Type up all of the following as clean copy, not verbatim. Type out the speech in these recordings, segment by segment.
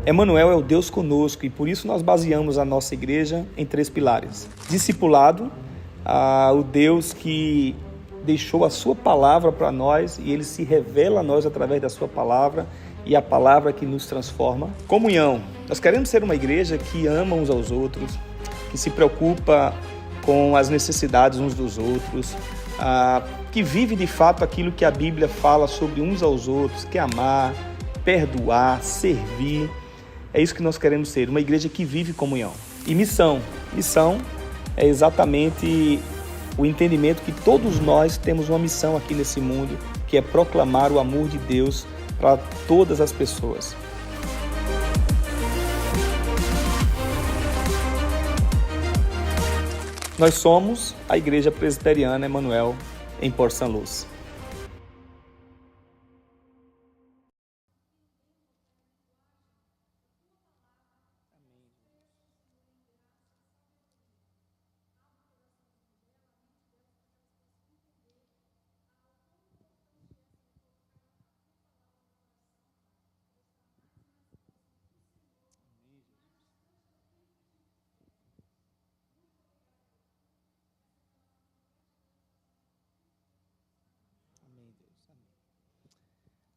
Emanuel é o Deus conosco e por isso nós baseamos a nossa igreja em 3 pilares. Discipulado, o Deus que deixou a sua palavra para nós e ele se revela a nós através da sua palavra e a palavra que nos transforma. Comunhão, nós queremos ser uma igreja que ama uns aos outros, que se preocupa com as necessidades uns dos outros, que vive de fato aquilo que a Bíblia fala sobre uns aos outros, que é amar, perdoar, servir. É isso que nós queremos ser, uma igreja que vive comunhão. E missão é exatamente o entendimento que todos nós temos uma missão aqui nesse mundo, que é proclamar o amor de Deus para todas as pessoas. Nós somos a Igreja Presbiteriana Emanuel em Port St. Lucie.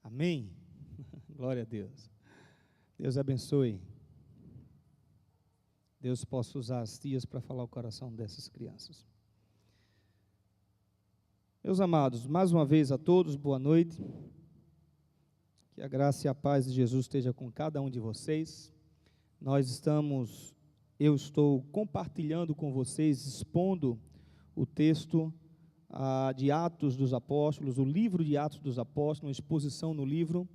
Amém? Glória a Deus. Deus abençoe. Deus possa usar as tias para falar o coração dessas crianças. Meus amados, mais uma vez a todos, boa noite. Que a graça e a paz de Jesus esteja com cada um de vocês. Eu estou compartilhando com vocês, expondo o texto de Atos dos Apóstolos, o livro de Atos dos Apóstolos, uma exposição no livro,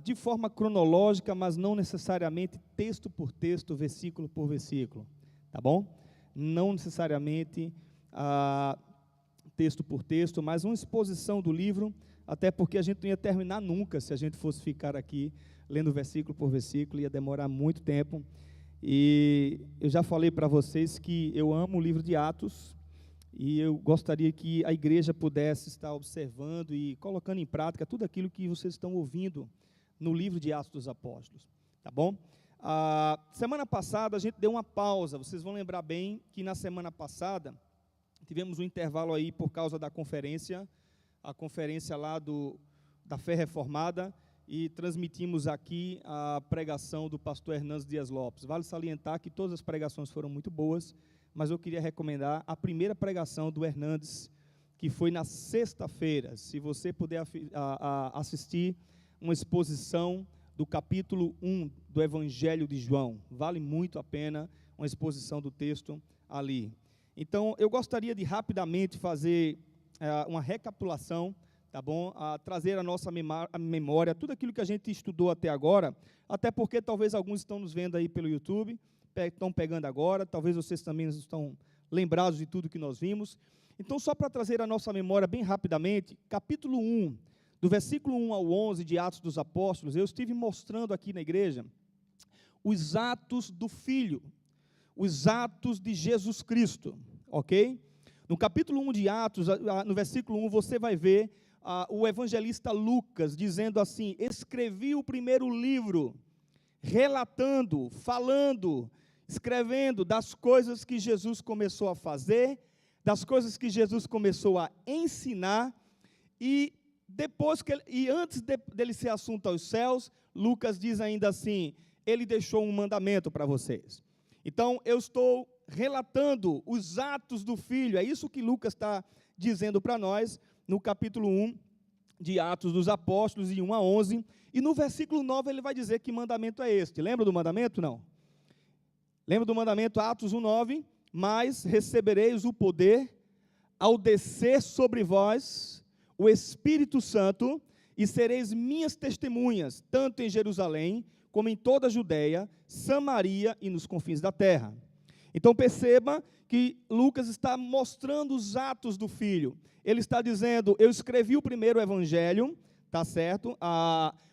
de forma cronológica, mas não necessariamente texto por texto, versículo por versículo, tá bom? Não necessariamente texto por texto, mas uma exposição do livro, até porque a gente não ia terminar nunca se a gente fosse ficar aqui lendo versículo por versículo, ia demorar muito tempo. E eu já falei para vocês que eu amo o livro de Atos, e eu gostaria que a igreja pudesse estar observando e colocando em prática tudo aquilo que vocês estão ouvindo no livro de Atos dos Apóstolos, tá bom? Semana passada a gente deu uma pausa, vocês vão lembrar bem que na semana passada tivemos um intervalo aí por causa da conferência, a conferência lá da Fé Reformada, e transmitimos aqui a pregação do pastor Hernandes Dias Lopes. Vale salientar que todas as pregações foram muito boas, mas eu queria recomendar a primeira pregação do Hernandes, que foi na sexta-feira. Se você puder assistir uma exposição do capítulo 1 do Evangelho de João, vale muito a pena uma exposição do texto ali. Então, eu gostaria de rapidamente fazer uma recapitulação, tá bom? Trazer a nossa memória, tudo aquilo que a gente estudou até agora, até porque talvez alguns estão nos vendo aí pelo YouTube, estão pegando agora, talvez vocês também estão lembrados de tudo que nós vimos. Então, só para trazer a nossa memória bem rapidamente, capítulo 1, do versículo 1 ao 11 de Atos dos Apóstolos, eu estive mostrando aqui na igreja os atos do Filho, os atos de Jesus Cristo, ok? No capítulo 1 de Atos, no versículo 1, você vai ver o evangelista Lucas dizendo assim: escrevi o primeiro livro, relatando, falando, escrevendo das coisas que Jesus começou a fazer, das coisas que Jesus começou a ensinar, e antes dele ser assunto aos céus, Lucas diz ainda assim: ele deixou um mandamento para vocês. Então, eu estou relatando os atos do Filho, é isso que Lucas está dizendo para nós, no capítulo 1 de Atos dos Apóstolos, de 1 a 11, e no versículo 9 ele vai dizer que mandamento é este. Lembra do mandamento? Não. Lembra do mandamento? Atos 1, 9, mas recebereis o poder ao descer sobre vós o Espírito Santo, e sereis minhas testemunhas, tanto em Jerusalém, como em toda a Judeia, Samaria e nos confins da terra. Então perceba que Lucas está mostrando os atos do Filho. Ele está dizendo: eu escrevi o primeiro evangelho, tá certo?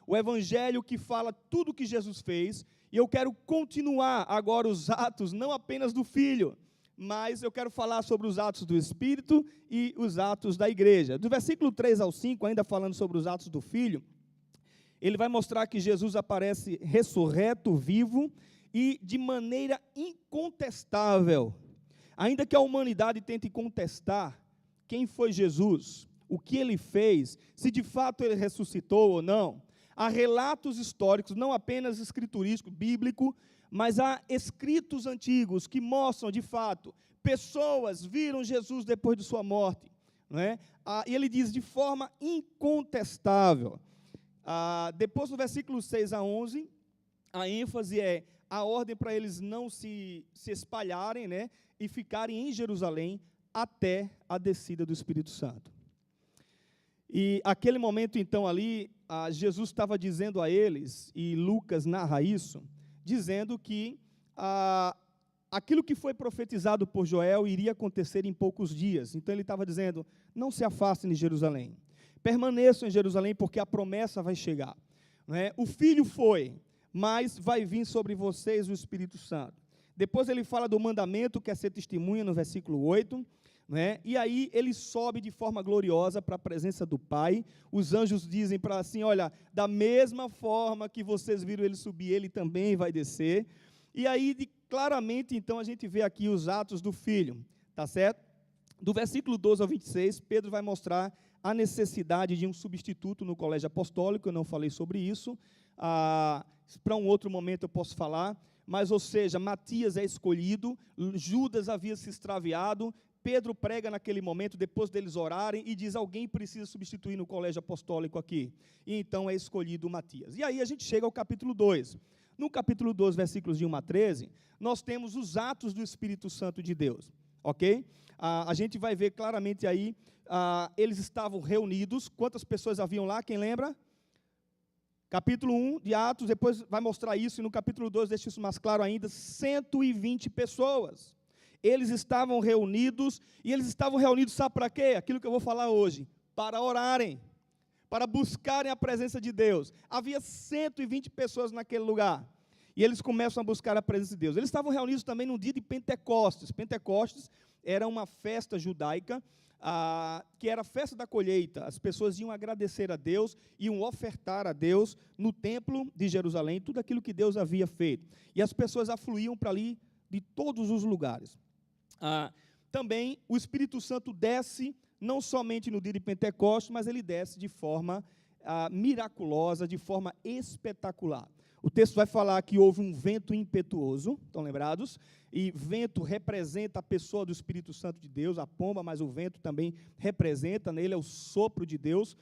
O evangelho que fala tudo o que Jesus fez, e eu quero continuar agora os atos, não apenas do Filho, mas eu quero falar sobre os atos do Espírito e os atos da igreja. Do versículo 3 ao 5, ainda falando sobre os atos do Filho, ele vai mostrar que Jesus aparece ressurreto, vivo e de maneira incontestável. Ainda que a humanidade tente contestar quem foi Jesus, o que ele fez, se de fato ele ressuscitou ou não, há relatos históricos, não apenas escriturístico, bíblico, mas há escritos antigos que mostram de fato, pessoas viram Jesus depois de sua morte, não é? E ele diz de forma incontestável. Depois do versículo 6 a 11, a ênfase é a ordem para eles não se espalharem, né, e ficarem em Jerusalém até a descida do Espírito Santo. E aquele momento então ali, Jesus estava dizendo a eles, e Lucas narra isso, dizendo que aquilo que foi profetizado por Joel iria acontecer em poucos dias. Então ele estava dizendo, não se afastem de Jerusalém, permaneçam em Jerusalém porque a promessa vai chegar. Não é? O Filho foi, mas vai vir sobre vocês o Espírito Santo. Depois ele fala do mandamento, que é ser testemunha, no versículo 8, né? E aí ele sobe de forma gloriosa para a presença do Pai. Os anjos dizem para assim, olha, da mesma forma que vocês viram ele subir, ele também vai descer. E aí, claramente, então, a gente vê aqui os atos do Filho, tá certo? Do versículo 12 ao 26, Pedro vai mostrar a necessidade de um substituto no colégio apostólico. Eu não falei sobre isso, para um outro momento eu posso falar, mas, ou seja, Matias é escolhido, Judas havia se extraviado, Pedro prega naquele momento, depois deles orarem, e diz, alguém precisa substituir no colégio apostólico aqui. E então é escolhido Matias. E aí a gente chega ao capítulo 2. No capítulo 2, versículos de 1 a 13, nós temos os atos do Espírito Santo de Deus, ok? A gente vai ver claramente aí, eles estavam reunidos, quantas pessoas haviam lá, quem lembra? Capítulo 1 de Atos, depois vai mostrar isso, e no capítulo 2 deixa isso mais claro ainda, 120 pessoas. Eles estavam reunidos, e eles estavam reunidos, sabe para quê? Aquilo que eu vou falar hoje, para orarem, para buscarem a presença de Deus. Havia 120 pessoas naquele lugar, e eles começam a buscar a presença de Deus. Eles estavam reunidos também no dia de Pentecostes. Pentecostes era uma festa judaica, que era a festa da colheita. As pessoas iam agradecer a Deus, iam ofertar a Deus no templo de Jerusalém, tudo aquilo que Deus havia feito. E as pessoas afluíam para ali de todos os lugares. Também o Espírito Santo desce, não somente no dia de Pentecostes, mas ele desce de forma miraculosa, de forma espetacular. O texto vai falar que houve um vento impetuoso, estão lembrados? E vento representa a pessoa do Espírito Santo de Deus, a pomba, mas o vento também representa, nele é o sopro de Deus.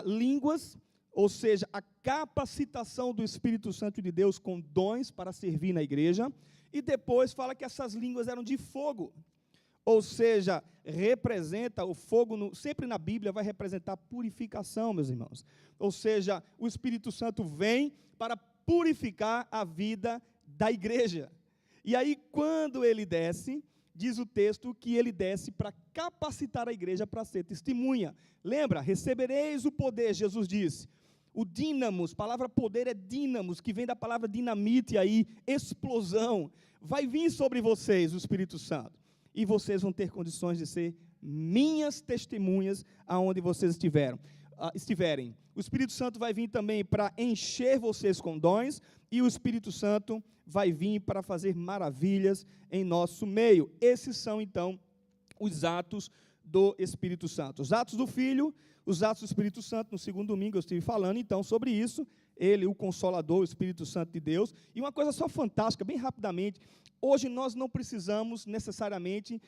Línguas, ou seja, a capacitação do Espírito Santo de Deus com dons para servir na igreja. E depois fala que essas línguas eram de fogo. Ou seja, representa o fogo, sempre na Bíblia vai representar purificação, meus irmãos. Ou seja, o Espírito Santo vem para purificar a vida da igreja. E aí, quando ele desce, diz o texto que ele desce para capacitar a igreja para ser testemunha. Lembra? Recebereis o poder, Jesus disse. O dínamos, palavra poder é dínamos, que vem da palavra dinamite aí, explosão. Vai vir sobre vocês o Espírito Santo. E vocês vão ter condições de ser minhas testemunhas aonde vocês estiverem. O Espírito Santo vai vir também para encher vocês com dons, e o Espírito Santo vai vir para fazer maravilhas em nosso meio. Esses são, então, os atos do Espírito Santo. Os atos do Filho, os atos do Espírito Santo. No segundo domingo eu estive falando, então, sobre isso. Ele, o Consolador, o Espírito Santo de Deus. E uma coisa só fantástica, bem rapidamente, hoje nós não precisamos necessariamente,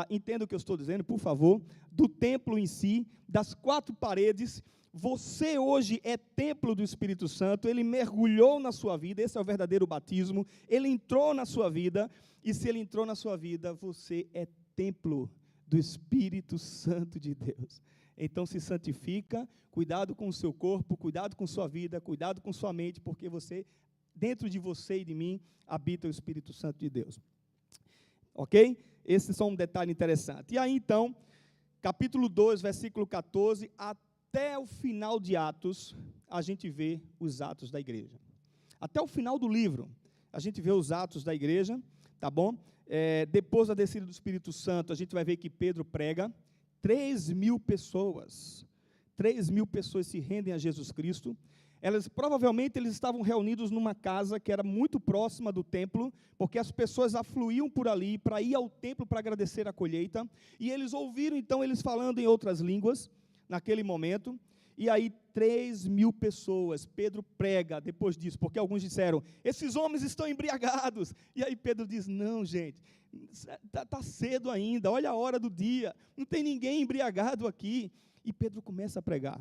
entenda o que eu estou dizendo, por favor, do templo em si, das 4 paredes. Você hoje é templo do Espírito Santo, ele mergulhou na sua vida, esse é o verdadeiro batismo, ele entrou na sua vida, e se ele entrou na sua vida, você é templo do Espírito Santo de Deus. Então se santifica, cuidado com o seu corpo, cuidado com sua vida, cuidado com sua mente, porque dentro de você e de mim, habita o Espírito Santo de Deus. Ok? Esse é só um detalhe interessante. E aí então, capítulo 2, versículo 14, até o final de Atos, a gente vê os atos da igreja. Até o final do livro, a gente vê os atos da igreja, tá bom? Depois da descida do Espírito Santo, a gente vai ver que Pedro prega, 3.000 pessoas se rendem a Jesus Cristo. Provavelmente eles estavam reunidos numa casa que era muito próxima do templo, porque as pessoas afluíam por ali para ir ao templo para agradecer a colheita, e eles ouviram então eles falando em outras línguas, naquele momento, e aí 3.000 pessoas, Pedro prega depois disso, porque alguns disseram, esses homens estão embriagados, e aí Pedro diz, não gente, está cedo ainda, olha a hora do dia, não tem ninguém embriagado aqui, e Pedro começa a pregar.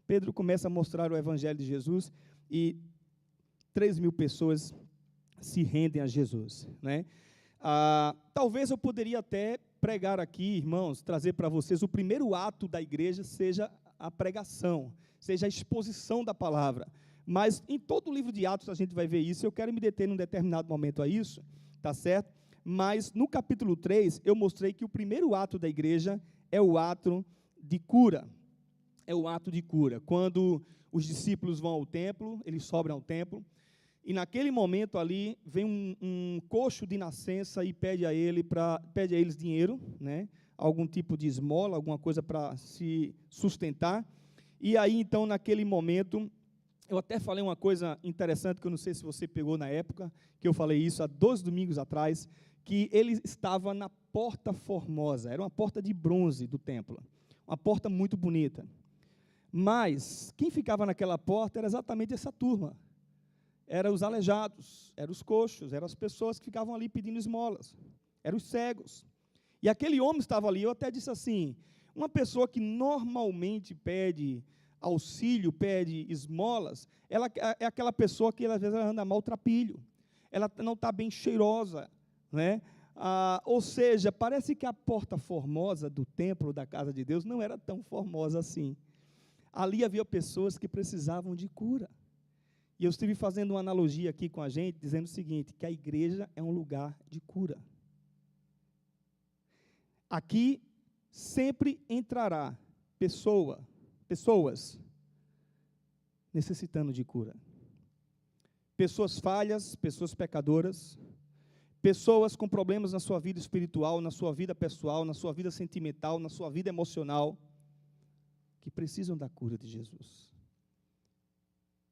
Pedro começa a mostrar o evangelho de Jesus e 3.000 pessoas se rendem a Jesus, né? Talvez eu poderia até pregar aqui, irmãos, trazer para vocês o primeiro ato da igreja seja a pregação, seja a exposição da palavra, mas em todo o livro de Atos a gente vai ver isso, eu quero me deter num determinado momento a isso, tá certo? Mas no capítulo 3 eu mostrei que o primeiro ato da igreja é o ato de cura. É o ato de cura. Quando os discípulos vão ao templo, eles sobem ao templo, e naquele momento ali, vem um coxo de nascença e pede a eles dinheiro, né? Algum tipo de esmola, alguma coisa para se sustentar. E aí, então, naquele momento, eu até falei uma coisa interessante, que eu não sei se você pegou na época, que eu falei isso há 2 domingos atrás, que ele estava na porta formosa, era uma porta de bronze do templo, uma porta muito bonita. Mas quem ficava naquela porta era exatamente essa turma. Eram os aleijados, eram os coxos, eram as pessoas que ficavam ali pedindo esmolas, eram os cegos. E aquele homem estava ali, eu até disse assim, uma pessoa que normalmente pede auxílio, pede esmolas, ela é aquela pessoa que às vezes ela anda maltrapilho, ela não está bem cheirosa, né? Ou seja, parece que a porta formosa do templo da casa de Deus não era tão formosa assim. Ali havia pessoas que precisavam de cura. E eu estive fazendo uma analogia aqui com a gente, dizendo o seguinte, que a igreja é um lugar de cura. Aqui sempre entrará pessoas necessitando de cura. Pessoas falhas, pessoas pecadoras, pessoas com problemas na sua vida espiritual, na sua vida pessoal, na sua vida sentimental, na sua vida emocional, que precisam da cura de Jesus.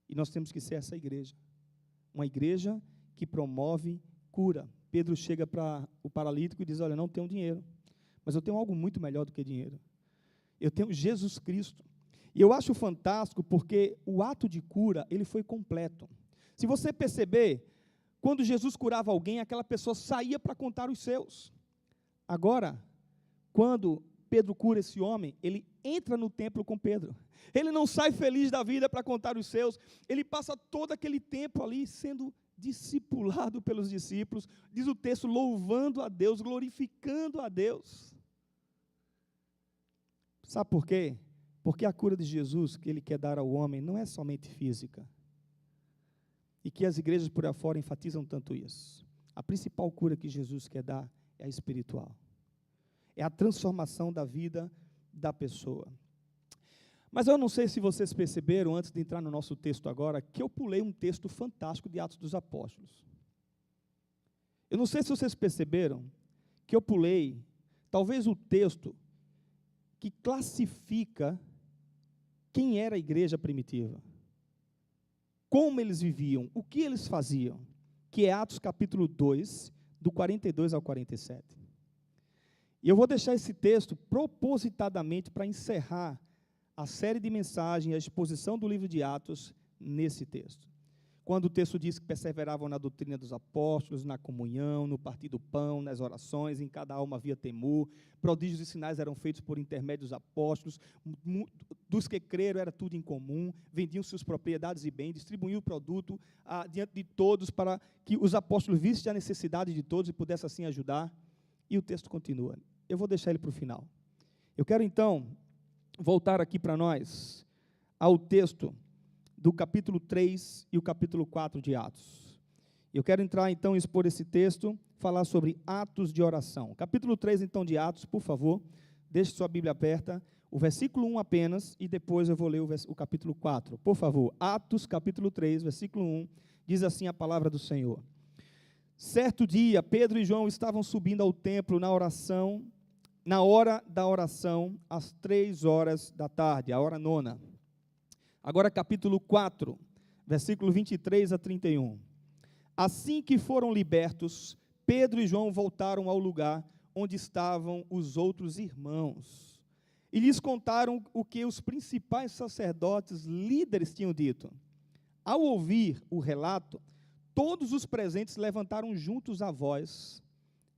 E nós temos que ser essa igreja, uma igreja que promove cura. Pedro chega para o paralítico e diz, olha, não tenho dinheiro, mas eu tenho algo muito melhor do que dinheiro. Eu tenho Jesus Cristo. E eu acho fantástico porque o ato de cura, ele foi completo. Se você perceber, quando Jesus curava alguém, aquela pessoa saía para contar os seus. Agora, quando Pedro cura esse homem, ele entra no templo com Pedro. Ele não sai feliz da vida para contar os seus, ele passa todo aquele tempo ali sendo discipulado pelos discípulos, diz o texto, louvando a Deus, glorificando a Deus. Sabe por quê? Porque a cura de Jesus que ele quer dar ao homem não é somente física. E que as igrejas por aí fora enfatizam tanto isso. A principal cura que Jesus quer dar é a espiritual. É a transformação da vida da pessoa. Mas eu não sei se vocês perceberam, antes de entrar no nosso texto agora, que eu pulei um texto fantástico de Atos dos Apóstolos. Eu não sei se vocês perceberam que eu pulei, talvez o texto que classifica quem era a igreja primitiva. Como eles viviam, o que eles faziam, que é Atos capítulo 2, do 42 ao 47. E eu vou deixar esse texto propositadamente para encerrar a série de mensagens, a exposição do livro de Atos nesse texto. Quando o texto diz que perseveravam na doutrina dos apóstolos, na comunhão, no partir do pão, nas orações, em cada alma havia temor, prodígios e sinais eram feitos por intermédio dos apóstolos, dos que creram era tudo em comum, vendiam suas propriedades e bens, distribuíam o produto diante de todos para que os apóstolos vissem a necessidade de todos e pudessem assim ajudar. E o texto continua. Eu vou deixar ele para o final. Eu quero então voltar aqui para nós ao texto do capítulo 3 e o capítulo 4 de Atos. Eu quero entrar então e expor esse texto, falar sobre atos de oração. Capítulo 3 então de Atos, por favor, deixe sua Bíblia aberta, o versículo 1 apenas, e depois eu vou ler o capítulo 4. Por favor, Atos capítulo 3, versículo 1, diz assim a palavra do Senhor. Certo dia, Pedro e João estavam subindo ao templo na hora da oração, às 3 horas da tarde, a hora nona. Agora capítulo 4, versículo 23 a 31. Assim que foram libertos, Pedro e João voltaram ao lugar onde estavam os outros irmãos e lhes contaram o que os principais sacerdotes, líderes, tinham dito. Ao ouvir o relato, todos os presentes levantaram juntos a voz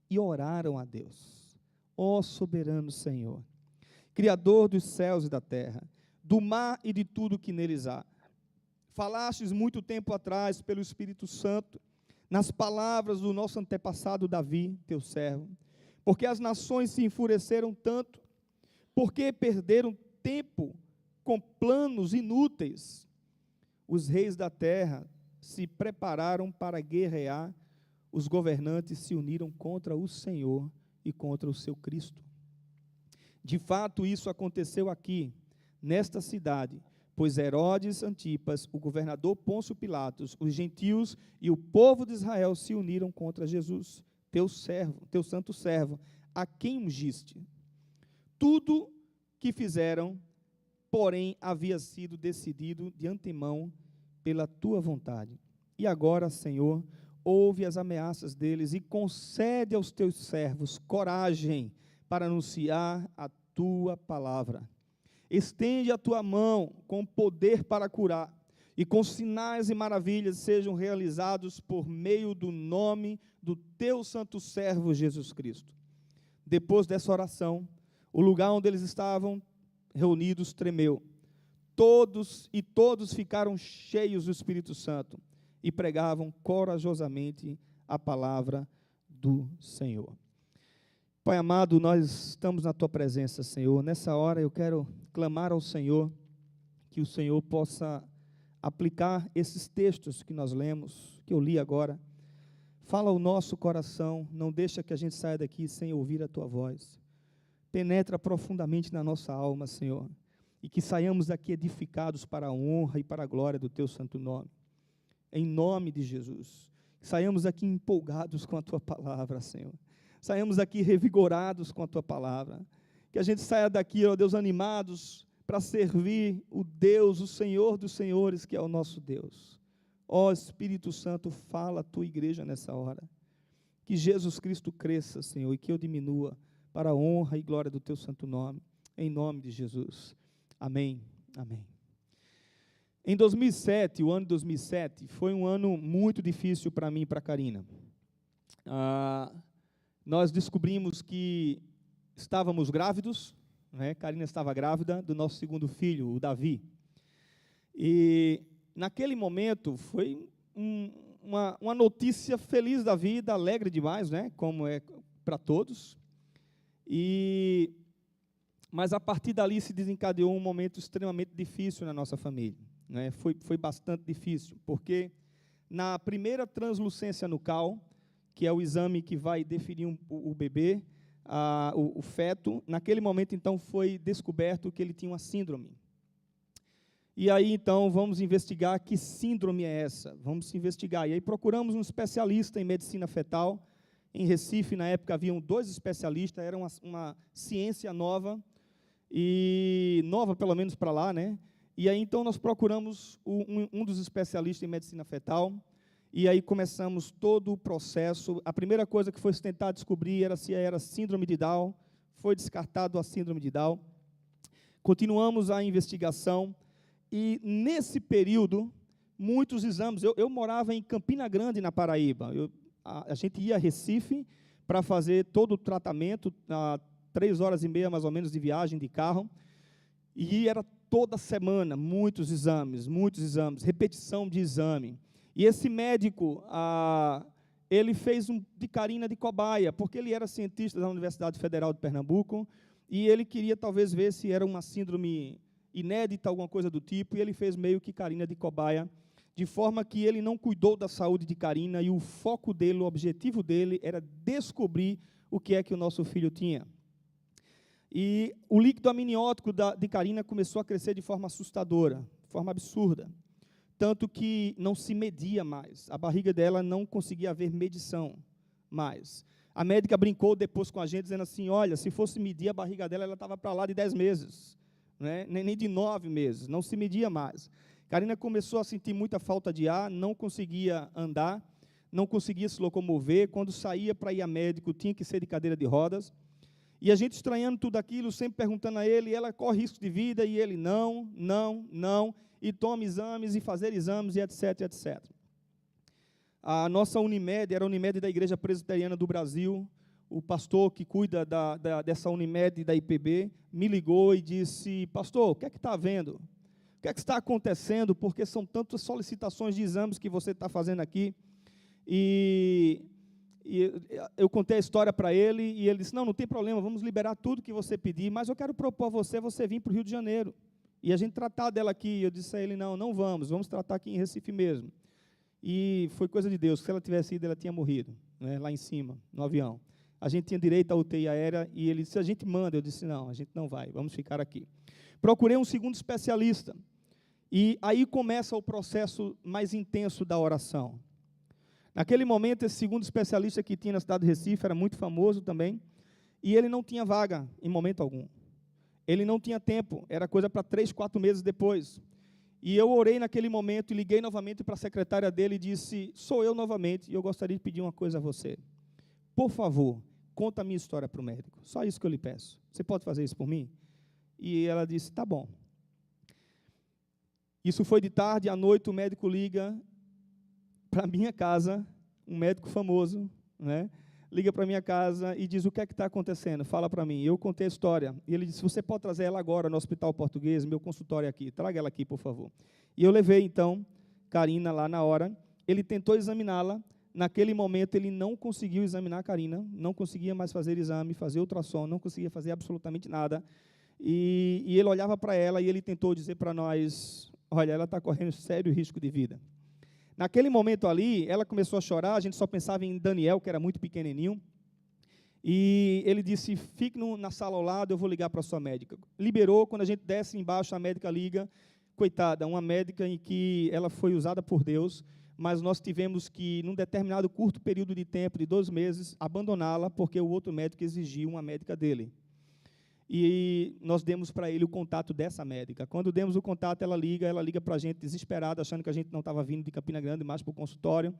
e oraram a Deus. Ó soberano Senhor, Criador dos céus e da terra, do mar e de tudo que neles há, falastes muito tempo atrás pelo Espírito Santo, nas palavras do nosso antepassado Davi, teu servo, porque as nações se enfureceram tanto, porque perderam tempo com planos inúteis. Os reis da terra se prepararam para guerrear, os governantes se uniram contra o Senhor e contra o seu Cristo. De fato, isso aconteceu aqui, nesta cidade, pois Herodes Antipas, o governador Pôncio Pilatos, os gentios e o povo de Israel se uniram contra Jesus, teu servo, teu santo servo, a quem ungiste. Tudo que fizeram, porém, havia sido decidido de antemão pela tua vontade. E agora, Senhor, ouve as ameaças deles e concede aos teus servos coragem para anunciar a tua palavra. Estende a tua mão com poder para curar, e com sinais e maravilhas sejam realizados por meio do nome do teu santo servo Jesus Cristo. Depois dessa oração, o lugar onde eles estavam reunidos tremeu. Todos ficaram cheios do Espírito Santo e pregavam corajosamente a palavra do Senhor. Pai amado, nós estamos na tua presença, Senhor. Nessa hora eu quero clamar ao Senhor, que o Senhor possa aplicar esses textos que nós lemos, que eu li agora. Fala ao nosso coração, não deixa que a gente saia daqui sem ouvir a tua voz. Penetra profundamente na nossa alma, Senhor, e que saiamos daqui edificados para a honra e para a glória do teu santo nome. Em nome de Jesus. Saiamos daqui empolgados com a tua palavra, Senhor. Saiamos daqui revigorados com a tua palavra. Que a gente saia daqui, ó Deus, animados para servir o Deus, o Senhor dos senhores, que é o nosso Deus. Ó Espírito Santo, fala a tua igreja nessa hora. Que Jesus Cristo cresça, Senhor, e que eu diminua para a honra e glória do teu santo nome. Em nome de Jesus. Amém. Amém. Em 2007, o ano de 2007, foi um ano muito difícil para mim e para a Karina. Nós descobrimos que estávamos grávidos, né? Karina estava grávida do nosso segundo filho, o Davi. E naquele momento foi uma notícia feliz da vida, alegre demais, né? Como é para todos. Mas a partir dali se desencadeou um momento extremamente difícil na nossa família, né? Foi bastante difícil, porque na primeira translucência nucal, que é o exame que vai definir o bebê, o feto, naquele momento, então, foi descoberto que ele tinha uma síndrome. E aí, então, vamos investigar que síndrome é essa, vamos investigar. E aí procuramos um especialista em medicina fetal. Em Recife, na época, haviam 2 especialistas, era uma ciência nova, e nova pelo menos para lá, né? E aí, então, nós procuramos um dos especialistas em medicina fetal, e aí começamos todo o processo. A primeira coisa que foi tentar descobrir era se era síndrome de Down, foi descartado a síndrome de Down. Continuamos a investigação, e nesse período, muitos exames, eu morava em Campina Grande, na Paraíba, a gente ia a Recife para fazer todo o tratamento, 3 horas e meia mais ou menos de viagem de carro, e era toda semana, muitos exames, repetição de exame. E esse médico, ele fez de Karina de cobaia, porque ele era cientista da Universidade Federal de Pernambuco, e ele queria talvez ver se era uma síndrome inédita, alguma coisa do tipo, e ele fez meio que Karina de cobaia, de forma que ele não cuidou da saúde de Karina, e o foco dele, o objetivo dele, era descobrir o que é que o nosso filho tinha. E o líquido amniótico de Karina começou a crescer de forma assustadora, de forma absurda, tanto que não se media mais, a barriga dela não conseguia haver medição mais. A médica brincou depois com a gente, dizendo assim, olha, se fosse medir a barriga dela, ela estava para lá de 10 meses, né? Nem de 9 meses, não se media mais. Karina começou a sentir muita falta de ar, não conseguia andar, não conseguia se locomover. Quando saía para ir a médico, tinha que ser de cadeira de rodas. E a gente estranhando tudo aquilo, sempre perguntando a ele, ela corre risco de vida, e ele não, e toma exames, e fazer exames, e etc, etc. A nossa Unimed, era a Unimed da Igreja Presbiteriana do Brasil, o pastor que cuida dessa Unimed da IPB, me ligou e disse, pastor, o que é que está havendo? O que é que está acontecendo? Porque são tantas solicitações de exames que você está fazendo aqui. E eu contei a história para ele, e ele disse, não tem problema, vamos liberar tudo que você pedir, mas eu quero propor a você vir para o Rio de Janeiro, e a gente tratar dela aqui. Eu disse a ele, não vamos tratar aqui em Recife mesmo. E foi coisa de Deus, se ela tivesse ido, ela tinha morrido, né, lá em cima, no avião. A gente tinha direito à UTI aérea, e ele disse, a gente manda. Eu disse, não, a gente não vai, vamos ficar aqui. Procurei um segundo especialista, e aí começa o processo mais intenso da oração. Naquele momento, esse segundo especialista que tinha na cidade de Recife, era muito famoso também, e ele não tinha vaga em momento algum. Ele não tinha tempo, era coisa para 3, 4 meses depois. E eu orei naquele momento, e liguei novamente para a secretária dele e disse, sou eu novamente, e eu gostaria de pedir uma coisa a você. Por favor, conta a minha história para o médico, só isso que eu lhe peço. Você pode fazer isso por mim? E ela disse, tá bom. Isso foi de tarde, à noite o médico liga para minha casa, um médico famoso, né? Liga para minha casa e diz, o que é que está acontecendo? Fala para mim. Eu contei a história. E ele disse, você pode trazer ela agora no Hospital Português, meu consultório aqui. Traga ela aqui, por favor. E eu levei, então, Karina lá na hora. Ele tentou examiná-la. Naquele momento, ele não conseguiu examinar a Karina, não conseguia mais fazer exame, fazer ultrassom, não conseguia fazer absolutamente nada. E ele olhava para ela e ele tentou dizer para nós, olha, ela está correndo sério risco de vida. Naquele momento ali, ela começou a chorar, a gente só pensava em Daniel, que era muito pequenininho, e ele disse, fique na sala ao lado, eu vou ligar para a sua médica. Liberou, quando a gente desce embaixo, a médica liga, coitada, uma médica em que ela foi usada por Deus, mas nós tivemos que, num determinado curto período de tempo, de 2 meses, abandoná-la, porque o outro médico exigiu uma médica dele. E nós demos para ele o contato dessa médica. Quando demos o contato, ela liga para a gente desesperada, achando que a gente não estava vindo de Campina Grande, mais para o consultório,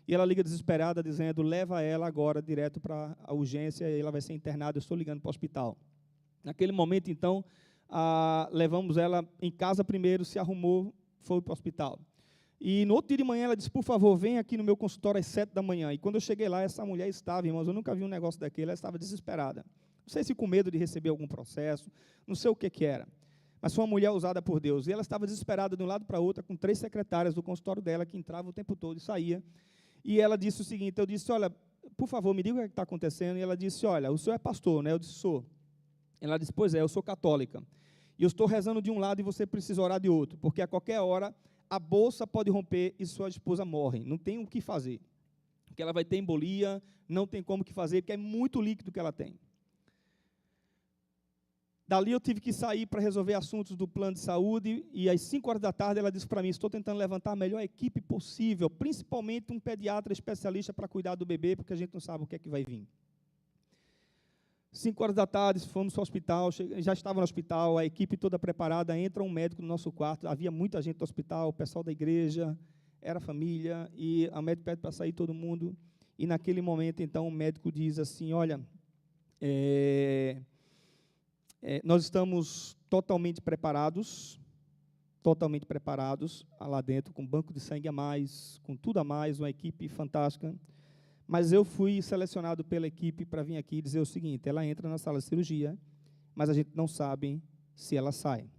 e ela liga desesperada, dizendo, leva ela agora direto para a urgência, e ela vai ser internada, eu estou ligando para o hospital. Naquele momento, então, levamos ela em casa primeiro, se arrumou, foi para o hospital. E no outro dia de manhã, ela disse, por favor, vem aqui no meu consultório às 7 da manhã. E quando eu cheguei lá, essa mulher estava, irmãos, eu nunca vi um negócio daquele, ela estava desesperada. Não sei se com medo de receber algum processo, não sei o que era. Mas foi uma mulher usada por Deus. E ela estava desesperada de um lado para o outro, com 3 secretárias do consultório dela, que entravam o tempo todo e saía. E ela disse o seguinte, eu disse, olha, por favor, me diga o que está acontecendo. E ela disse, olha, o senhor é pastor, né? Eu disse, sou. Ela disse, pois é, eu sou católica. E eu estou rezando de um lado e você precisa orar de outro, porque a qualquer hora a bolsa pode romper e sua esposa morre. Não tem o que fazer. Porque ela vai ter embolia, não tem como que fazer, porque é muito líquido que ela tem. Dali eu tive que sair para resolver assuntos do plano de saúde, e às 5 horas da tarde ela disse para mim, estou tentando levantar a melhor equipe possível, principalmente um pediatra especialista para cuidar do bebê, porque a gente não sabe o que é que vai vir. 5 horas da tarde, fomos para o hospital, já estava no hospital, a equipe toda preparada, entra um médico no nosso quarto, havia muita gente no hospital, o pessoal da igreja, era família, e a médica pede para sair todo mundo, e naquele momento, então, o médico diz assim, olha, nós estamos totalmente preparados lá dentro, com banco de sangue a mais, com tudo a mais, uma equipe fantástica, mas eu fui selecionado pela equipe para vir aqui dizer o seguinte, ela entra na sala de cirurgia, mas a gente não sabe se ela sai.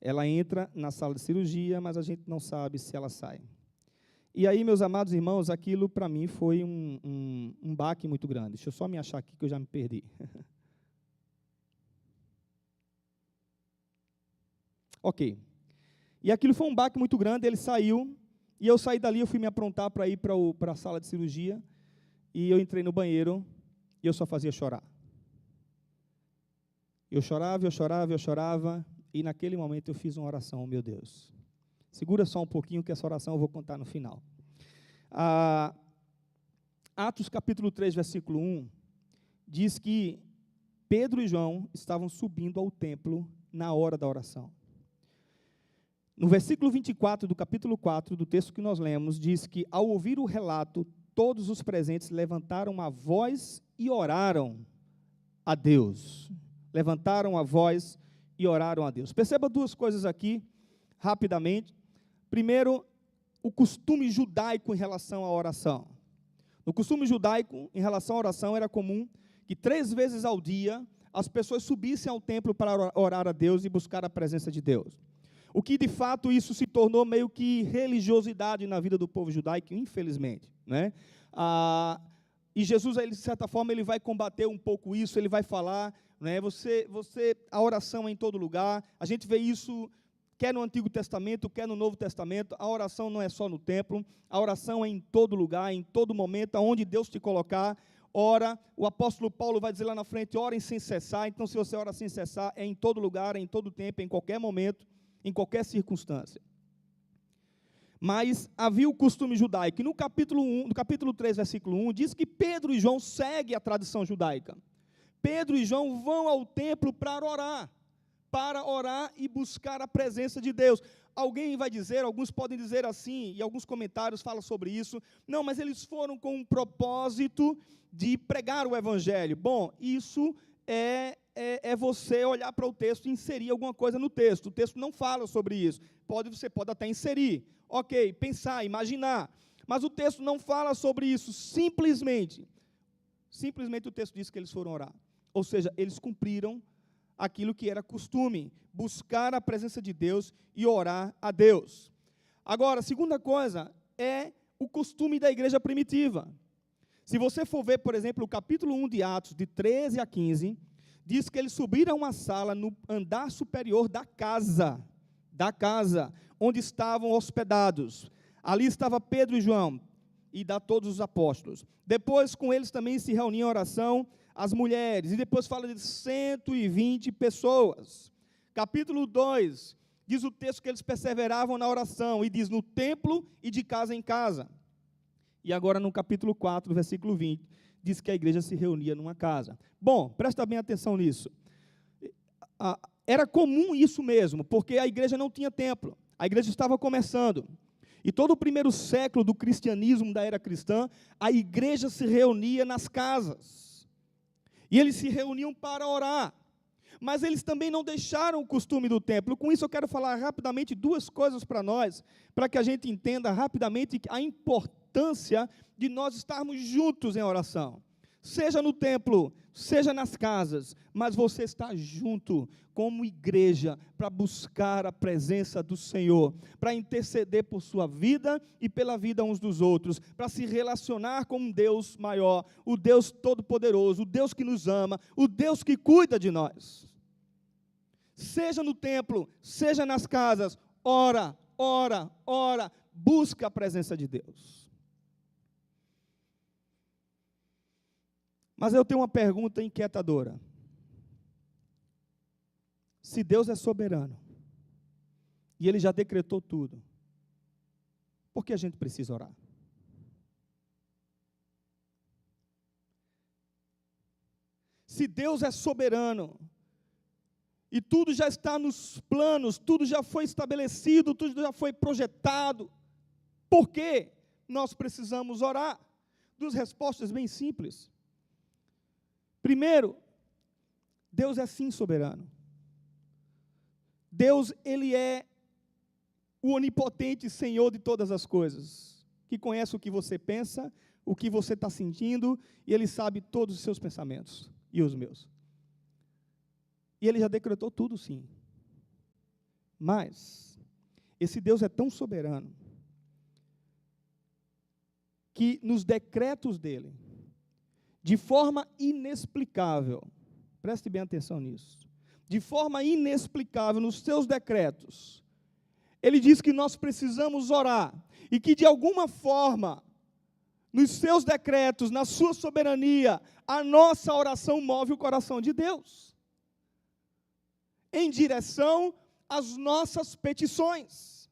Ela entra na sala de cirurgia, mas a gente não sabe se ela sai. E aí, meus amados irmãos, aquilo para mim foi um baque muito grande. Deixa eu só me achar aqui que eu já me perdi. Ok. E aquilo foi um baque muito grande, ele saiu, e eu saí dali, eu fui me aprontar para ir para a sala de cirurgia, e eu entrei no banheiro, e eu só fazia chorar. Eu chorava, e naquele momento eu fiz uma oração, meu Deus. Segura só um pouquinho, que essa oração eu vou contar no final. Atos capítulo 3, versículo 1, diz que Pedro e João estavam subindo ao templo na hora da oração. No versículo 24 do capítulo 4 do texto que nós lemos, diz que, ao ouvir o relato, todos os presentes levantaram a voz e oraram a Deus. Levantaram a voz e oraram a Deus. Perceba duas coisas aqui, rapidamente. Primeiro, o costume judaico em relação à oração. No costume judaico, em relação à oração, era comum que 3 vezes ao dia as pessoas subissem ao templo para orar a Deus e buscar a presença de Deus. O que, de fato, isso se tornou meio que religiosidade na vida do povo judaico, infelizmente, né? E Jesus, ele, de certa forma, ele vai combater um pouco isso, ele vai falar, né? A oração é em todo lugar. A gente vê isso quer no Antigo Testamento, quer no Novo Testamento. A oração não é só no templo, a oração é em todo lugar, em todo momento, aonde Deus te colocar. Ora, o apóstolo Paulo vai dizer lá na frente, orem sem cessar. Então, se você ora sem cessar, é em todo lugar, é em todo tempo, em qualquer momento, em qualquer circunstância. Mas havia o costume judaico, e no capítulo 3, versículo 1, diz que Pedro e João seguem a tradição judaica. Pedro e João vão ao templo para orar e buscar a presença de Deus. Alguém vai dizer, alguns podem dizer assim, e alguns comentários falam sobre isso, não, mas eles foram com um propósito de pregar o evangelho. Bom, isso é você olhar para o texto e inserir alguma coisa no texto. O texto não fala sobre isso. Você pode até inserir. Ok, pensar, imaginar. Mas o texto não fala sobre isso. Simplesmente o texto diz que eles foram orar. Ou seja, eles cumpriram aquilo que era costume, buscar a presença de Deus e orar a Deus. Agora, a segunda coisa é o costume da igreja primitiva. Se você for ver, por exemplo, o capítulo 1 de Atos, de 13 a 15, diz que eles subiram a uma sala no andar superior da casa, onde estavam hospedados. Ali estava Pedro e João, e todos os apóstolos. Depois, com eles também se reuniam em oração as mulheres, e depois fala de 120 pessoas. Capítulo 2, diz o texto que eles perseveravam na oração, e diz no templo e de casa em casa. E agora no capítulo 4, versículo 20, diz que a igreja se reunia numa casa. Bom, presta bem atenção nisso. Era comum isso mesmo, porque a igreja não tinha templo, a igreja estava começando. E todo o primeiro século do cristianismo, da era cristã, a igreja se reunia nas casas. E eles se reuniam para orar. Mas eles também não deixaram o costume do templo. Com isso eu quero falar rapidamente 2 coisas para nós, para que a gente entenda rapidamente a importância de nós estarmos juntos em oração. Seja no templo, seja nas casas, mas você está junto como igreja para buscar a presença do Senhor, para interceder por sua vida e pela vida uns dos outros, para se relacionar com um Deus maior, o Deus Todo-Poderoso, o Deus que nos ama, o Deus que cuida de nós. Seja no templo, seja nas casas, ora, busca a presença de Deus. Mas eu tenho uma pergunta inquietadora. Se Deus é soberano, e Ele já decretou tudo, por que a gente precisa orar? Se Deus é soberano, e tudo já está nos planos, tudo já foi estabelecido, tudo já foi projetado, por que nós precisamos orar? 2 respostas bem simples. Primeiro, Deus é sim soberano. Deus, Ele é o onipotente Senhor de todas as coisas, que conhece o que você pensa, o que você está sentindo, e Ele sabe todos os seus pensamentos, e os meus. E Ele já decretou tudo sim. Mas, esse Deus é tão soberano, que nos decretos dEle, de forma inexplicável, preste bem atenção nisso, de forma inexplicável nos seus decretos, Ele diz que nós precisamos orar, e que de alguma forma, nos seus decretos, na sua soberania, a nossa oração move o coração de Deus, em direção às nossas petições.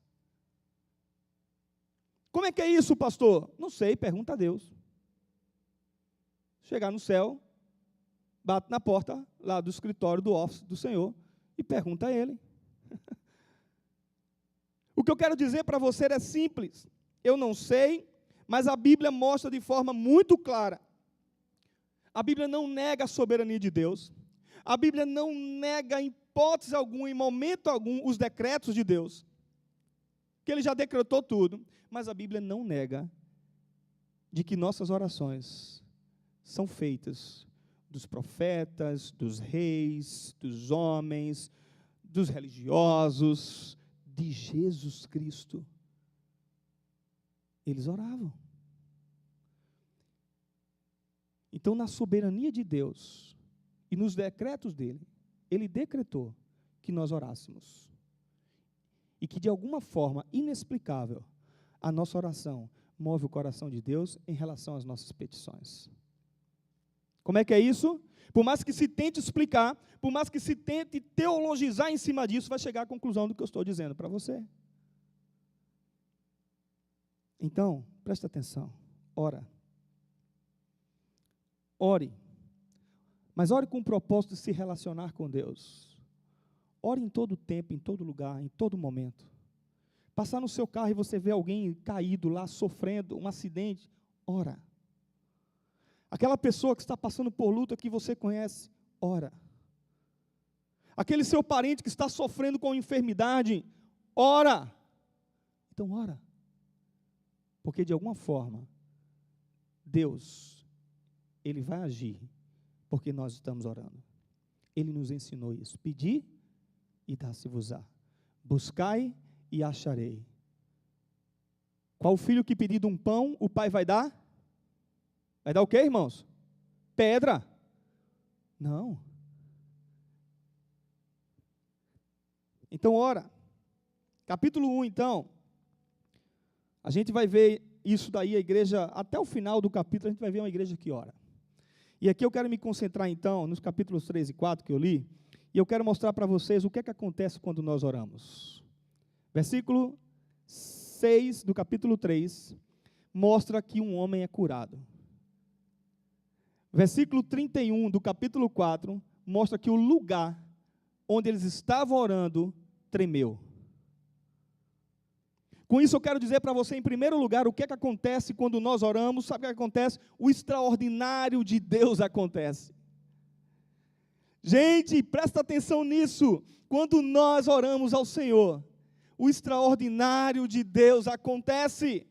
Como é que é isso, pastor? Não sei, pergunta a Deus. Chegar no céu, bate na porta lá do escritório do office do Senhor e pergunta a Ele. O que eu quero dizer para você é simples. Eu não sei, mas a Bíblia mostra de forma muito clara. A Bíblia não nega a soberania de Deus. A Bíblia não nega em hipótese alguma, em momento algum, os decretos de Deus. Que Ele já decretou tudo. Mas a Bíblia não nega de que nossas orações são feitas dos profetas, dos reis, dos homens, dos religiosos, de Jesus Cristo. Eles oravam. Então, na soberania de Deus e nos decretos dele, Ele decretou que nós orássemos. E que, de alguma forma inexplicável, a nossa oração move o coração de Deus em relação às nossas petições. Como é que é isso? Por mais que se tente explicar, por mais que se tente teologizar em cima disso, vai chegar à conclusão do que eu estou dizendo para você. Então, presta atenção, ora. Ore, mas ore com o propósito de se relacionar com Deus. Ore em todo tempo, em todo lugar, em todo momento. Passar no seu carro e você vê alguém caído lá, sofrendo um acidente, ora. Aquela pessoa que está passando por luta que você conhece, ora. Aquele seu parente que está sofrendo com enfermidade, ora. Então ora. Porque de alguma forma, Deus, Ele vai agir, porque nós estamos orando. Ele nos ensinou isso. Pedi e dá-se-vos-á. Buscai e acharei. Qual filho que pedido um pão, o pai vai dar? Vai dar o quê, irmãos? Pedra? Não. Então, ora. Capítulo 1, então. A gente vai ver isso daí, a igreja, até o final do capítulo, a gente vai ver uma igreja que ora. E aqui eu quero me concentrar, então, nos capítulos 3 e 4 que eu li, e eu quero mostrar para vocês o que é que acontece quando nós oramos. Versículo 6 do capítulo 3, mostra que um homem é curado. Versículo 31 do capítulo 4, mostra que o lugar onde eles estavam orando tremeu. Com isso eu quero dizer para você, em primeiro lugar, o que é que acontece quando nós oramos. Sabe o que acontece? O extraordinário de Deus acontece. Gente, presta atenção nisso. Quando nós oramos ao Senhor, o extraordinário de Deus acontece.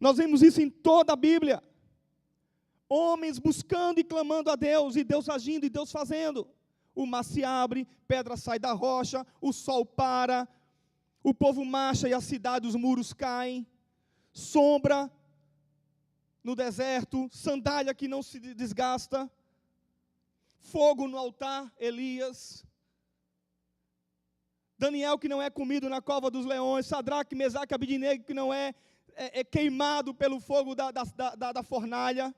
Nós vemos isso em toda a Bíblia. Homens buscando e clamando a Deus, e Deus agindo, e Deus fazendo. O mar se abre, pedra sai da rocha, o sol para, o povo marcha e a cidade, os muros caem, sombra no deserto, sandália que não se desgasta, fogo no altar, Elias, Daniel que não é comido na cova dos leões, Sadraque, Mesaque e Abidnego que não é queimado pelo fogo da fornalha.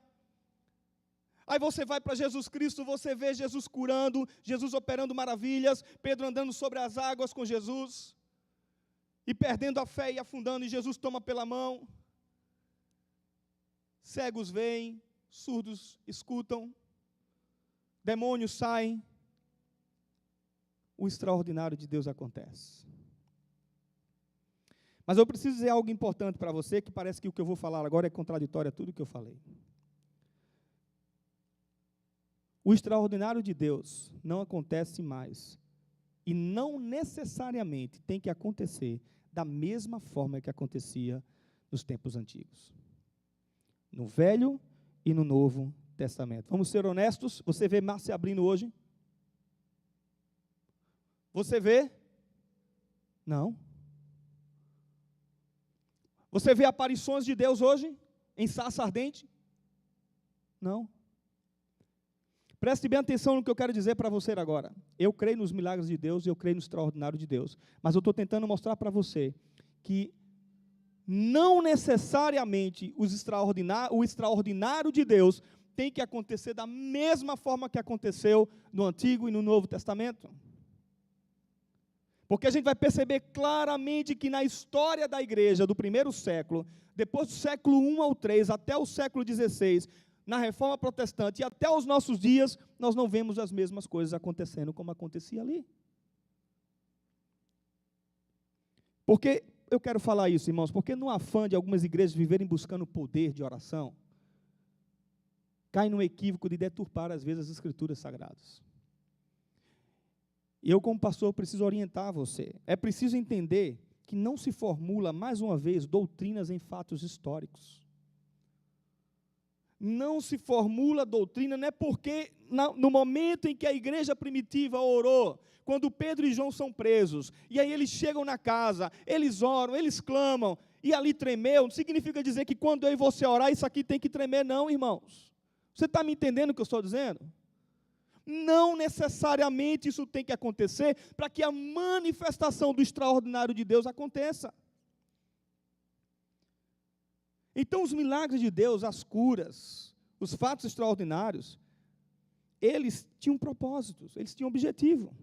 Aí você vai para Jesus Cristo, você vê Jesus curando, Jesus operando maravilhas, Pedro andando sobre as águas com Jesus, e perdendo a fé e afundando, e Jesus toma pela mão. Cegos veem, surdos escutam, demônios saem. O extraordinário de Deus acontece. Mas eu preciso dizer algo importante para você, que parece que o que eu vou falar agora é contraditório a tudo o que eu falei. O extraordinário de Deus não acontece mais, e não necessariamente tem que acontecer da mesma forma que acontecia nos tempos antigos. No Velho e no Novo Testamento. Vamos ser honestos, você vê mar se abrindo hoje? Você vê? Não. Você vê aparições de Deus hoje, em sarça ardente? Não. Preste bem atenção no que eu quero dizer para você agora. Eu creio nos milagres de Deus, eu creio no extraordinário de Deus. Mas eu estou tentando mostrar para você que não necessariamente o extraordinário de Deus tem que acontecer da mesma forma que aconteceu no Antigo e no Novo Testamento. Porque a gente vai perceber claramente que na história da igreja do primeiro século, depois do século 1 ao 3, até o século 16, na Reforma Protestante e até os nossos dias, nós não vemos as mesmas coisas acontecendo como acontecia ali. Porque eu quero falar isso, irmãos, porque no afã de algumas igrejas viverem buscando poder de oração, cai no equívoco de deturpar, às vezes, as Escrituras Sagradas. E eu, como pastor, preciso orientar você. É preciso entender que não se formula, mais uma vez, doutrinas em fatos históricos. Não se formula doutrina, não é porque no momento em que a igreja primitiva orou, quando Pedro e João são presos, e aí eles chegam na casa, eles oram, eles clamam, e ali tremeu, não significa dizer que quando eu e você orar, isso aqui tem que tremer, não, irmãos. Você está me entendendo o que eu estou dizendo? Não necessariamente isso tem que acontecer para que a manifestação do extraordinário de Deus aconteça. Então, os milagres de Deus, as curas, os fatos extraordinários, eles tinham propósitos, eles tinham objetivo.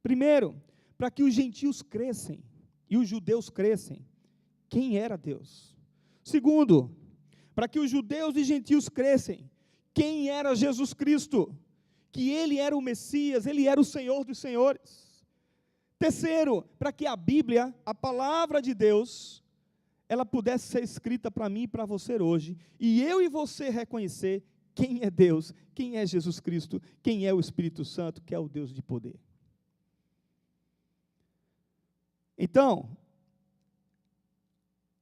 Primeiro, para que os gentios crescem e os judeus crescem, quem era Deus. Segundo, para que os judeus e gentios crescem, quem era Jesus Cristo, que Ele era o Messias, Ele era o Senhor dos senhores. Terceiro, para que a Bíblia, a palavra de Deus, ela pudesse ser escrita para mim e para você hoje, e eu e você reconhecer quem é Deus, quem é Jesus Cristo, quem é o Espírito Santo, que é o Deus de poder. Então,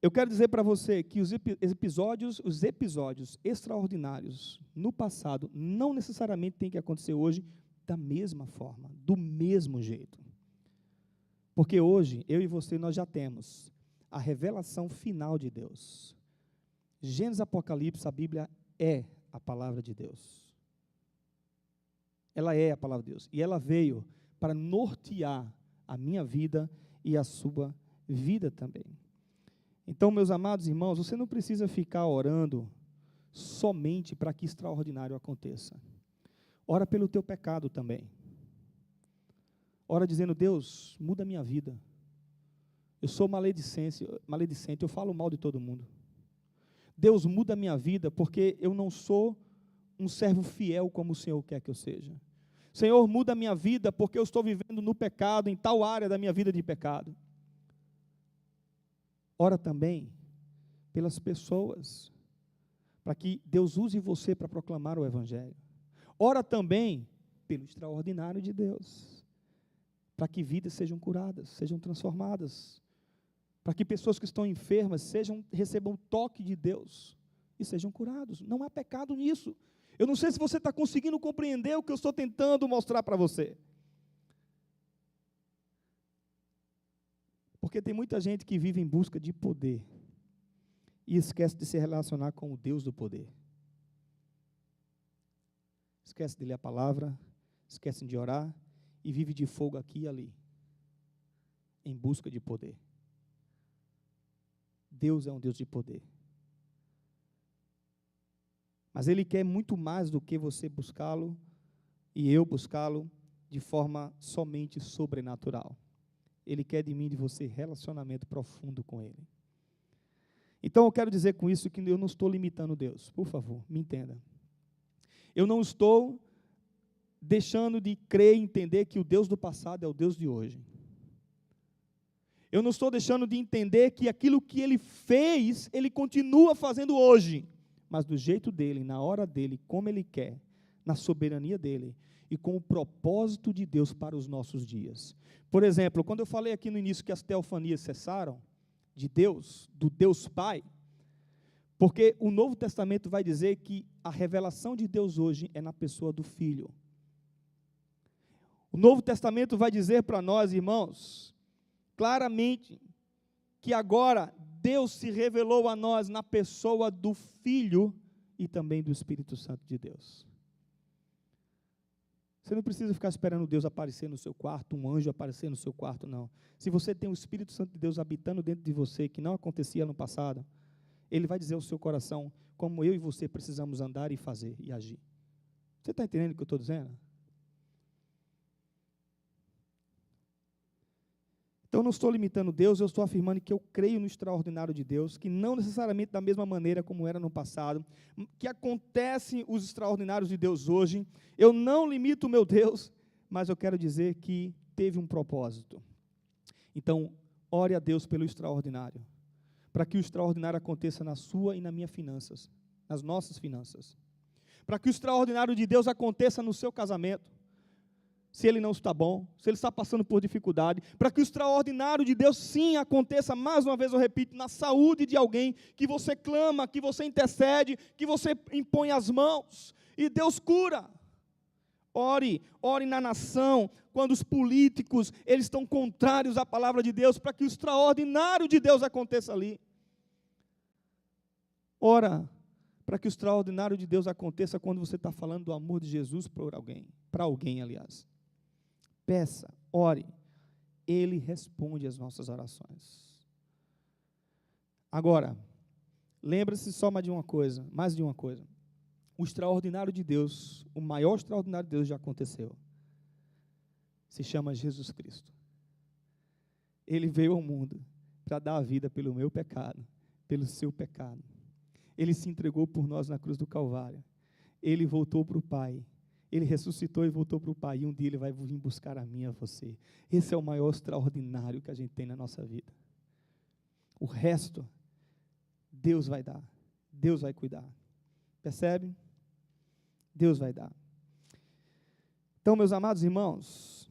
eu quero dizer para você que os episódios extraordinários no passado não necessariamente tem que acontecer hoje da mesma forma, do mesmo jeito. Porque hoje, eu e você, nós já temos a revelação final de Deus. Gênesis, Apocalipse, a Bíblia é a palavra de Deus. Ela é a palavra de Deus. E ela veio para nortear a minha vida e a sua vida também. Então, meus amados irmãos, você não precisa ficar orando somente para que extraordinário aconteça. Ora pelo teu pecado também. Ora dizendo, Deus, muda a minha vida. Eu sou maledicente, eu falo mal de todo mundo. Deus, muda a minha vida, porque eu não sou um servo fiel como o Senhor quer que eu seja. Senhor, muda a minha vida, porque eu estou vivendo no pecado, em tal área da minha vida de pecado. Ora também pelas pessoas, para que Deus use você para proclamar o Evangelho. Ora também pelo extraordinário de Deus, para que vidas sejam curadas, sejam transformadas, para que pessoas que estão enfermas recebam o toque de Deus e sejam curados. Não há pecado nisso. Eu não sei se você está conseguindo compreender o que eu estou tentando mostrar para você. Porque tem muita gente que vive em busca de poder e esquece de se relacionar com o Deus do poder. Esquece de ler a palavra, esquece de orar e vive de fogo aqui e ali, em busca de poder. Deus é um Deus de poder. Mas Ele quer muito mais do que você buscá-lo e eu buscá-lo de forma somente sobrenatural. Ele quer de mim e de você relacionamento profundo com Ele. Então eu quero dizer com isso que eu não estou limitando Deus. Por favor, me entenda. Eu não estou deixando de crer e entender que o Deus do passado é o Deus de hoje. Eu não estou deixando de entender que aquilo que Ele fez, Ele continua fazendo hoje, mas do jeito dEle, na hora dEle, como Ele quer, na soberania dEle e com o propósito de Deus para os nossos dias. Por exemplo, quando eu falei aqui no início que as teofanias cessaram de Deus, do Deus Pai, porque o Novo Testamento vai dizer que a revelação de Deus hoje é na pessoa do Filho. O Novo Testamento vai dizer para nós, irmãos, claramente, que agora Deus se revelou a nós na pessoa do Filho e também do Espírito Santo de Deus. Você não precisa ficar esperando Deus aparecer no seu quarto, um anjo aparecer no seu quarto, não. Se você tem o Espírito Santo de Deus habitando dentro de você, que não acontecia no passado, Ele vai dizer ao seu coração como eu e você precisamos andar e fazer e agir. Você está entendendo o que eu estou dizendo? Então Então, eu não estou limitando Deus, eu estou afirmando que eu creio no extraordinário de Deus, que não necessariamente da mesma maneira como era no passado, que acontecem os extraordinários de Deus hoje. Eu não limito o meu Deus, mas eu quero dizer que teve um propósito. Então, ore a Deus pelo extraordinário, para que o extraordinário aconteça na sua e na minha finanças, nas nossas finanças. Para que o extraordinário de Deus aconteça no seu casamento, se ele não está bom, se ele está passando por dificuldade, para que o extraordinário de Deus sim aconteça, mais uma vez eu repito, na saúde de alguém, que você clama, que você intercede, que você impõe as mãos, e Deus cura. Ore na nação, quando os políticos, eles estão contrários à palavra de Deus, para que o extraordinário de Deus aconteça ali. Ora, para que o extraordinário de Deus aconteça quando você está falando do amor de Jesus para alguém, aliás. Peça, ore, Ele responde às nossas orações. Agora, lembre-se só mais de uma coisa. O extraordinário de Deus, o maior extraordinário de Deus já aconteceu. Se chama Jesus Cristo. Ele veio ao mundo para dar a vida pelo meu pecado, pelo seu pecado. Ele se entregou por nós na cruz do Calvário. Ele voltou para o Pai. Ele ressuscitou e voltou para o Pai. E um dia Ele vai vir buscar a mim e a você. Esse é o maior extraordinário que a gente tem na nossa vida. O resto, Deus vai dar. Deus vai cuidar. Percebe? Deus vai dar. Então, meus amados irmãos,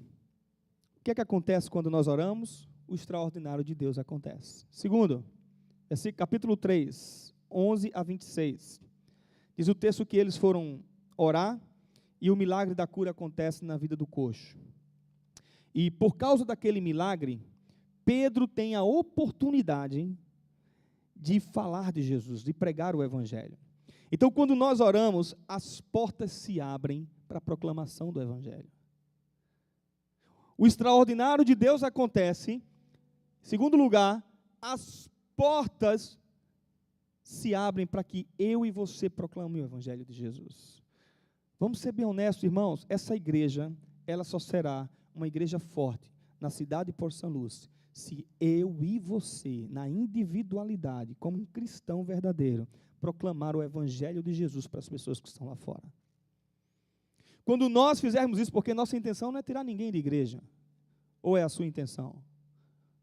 o que é que acontece quando nós oramos? O extraordinário de Deus acontece. Segundo, capítulo 3, 11 a 26. Diz o texto que eles foram orar e o milagre da cura acontece na vida do coxo. E por causa daquele milagre, Pedro tem a oportunidade de falar de Jesus, de pregar o Evangelho. Então, quando nós oramos, as portas se abrem para a proclamação do Evangelho. O extraordinário de Deus acontece. Em segundo lugar, as portas se abrem para que eu e você proclamem o Evangelho de Jesus. Vamos ser bem honestos, irmãos, essa igreja, ela só será uma igreja forte na cidade de Porto São Lúcio, se eu e você, na individualidade, como um cristão verdadeiro, proclamar o Evangelho de Jesus para as pessoas que estão lá fora. Quando nós fizermos isso, porque nossa intenção não é tirar ninguém de igreja, ou é a sua intenção?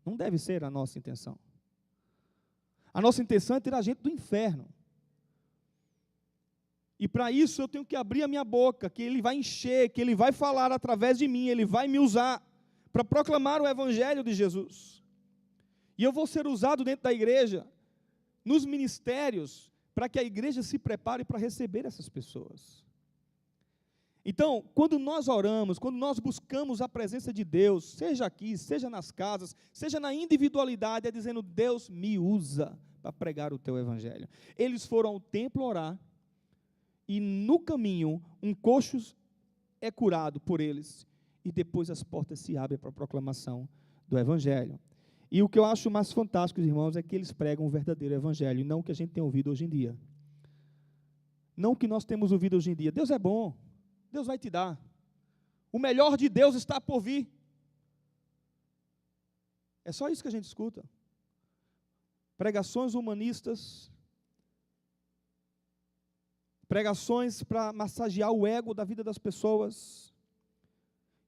Não deve ser a nossa intenção. A nossa intenção é tirar a gente do inferno. E para isso eu tenho que abrir a minha boca, que Ele vai encher, que Ele vai falar através de mim, Ele vai me usar para proclamar o Evangelho de Jesus. E eu vou ser usado dentro da igreja, nos ministérios, para que a igreja se prepare para receber essas pessoas. Então, quando nós oramos, quando nós buscamos a presença de Deus, seja aqui, seja nas casas, seja na individualidade, é dizendo, Deus me usa para pregar o teu Evangelho. Eles foram ao templo orar, e no caminho, um coxo é curado por eles, e depois as portas se abrem para a proclamação do Evangelho. E o que eu acho mais fantástico, irmãos, é que eles pregam o verdadeiro Evangelho, e não o que a gente tem ouvido hoje em dia. Não o que nós temos ouvido hoje em dia. Deus é bom, Deus vai te dar. O melhor de Deus está por vir. É só isso que a gente escuta. Pregações humanistas, pregações para massagear o ego da vida das pessoas.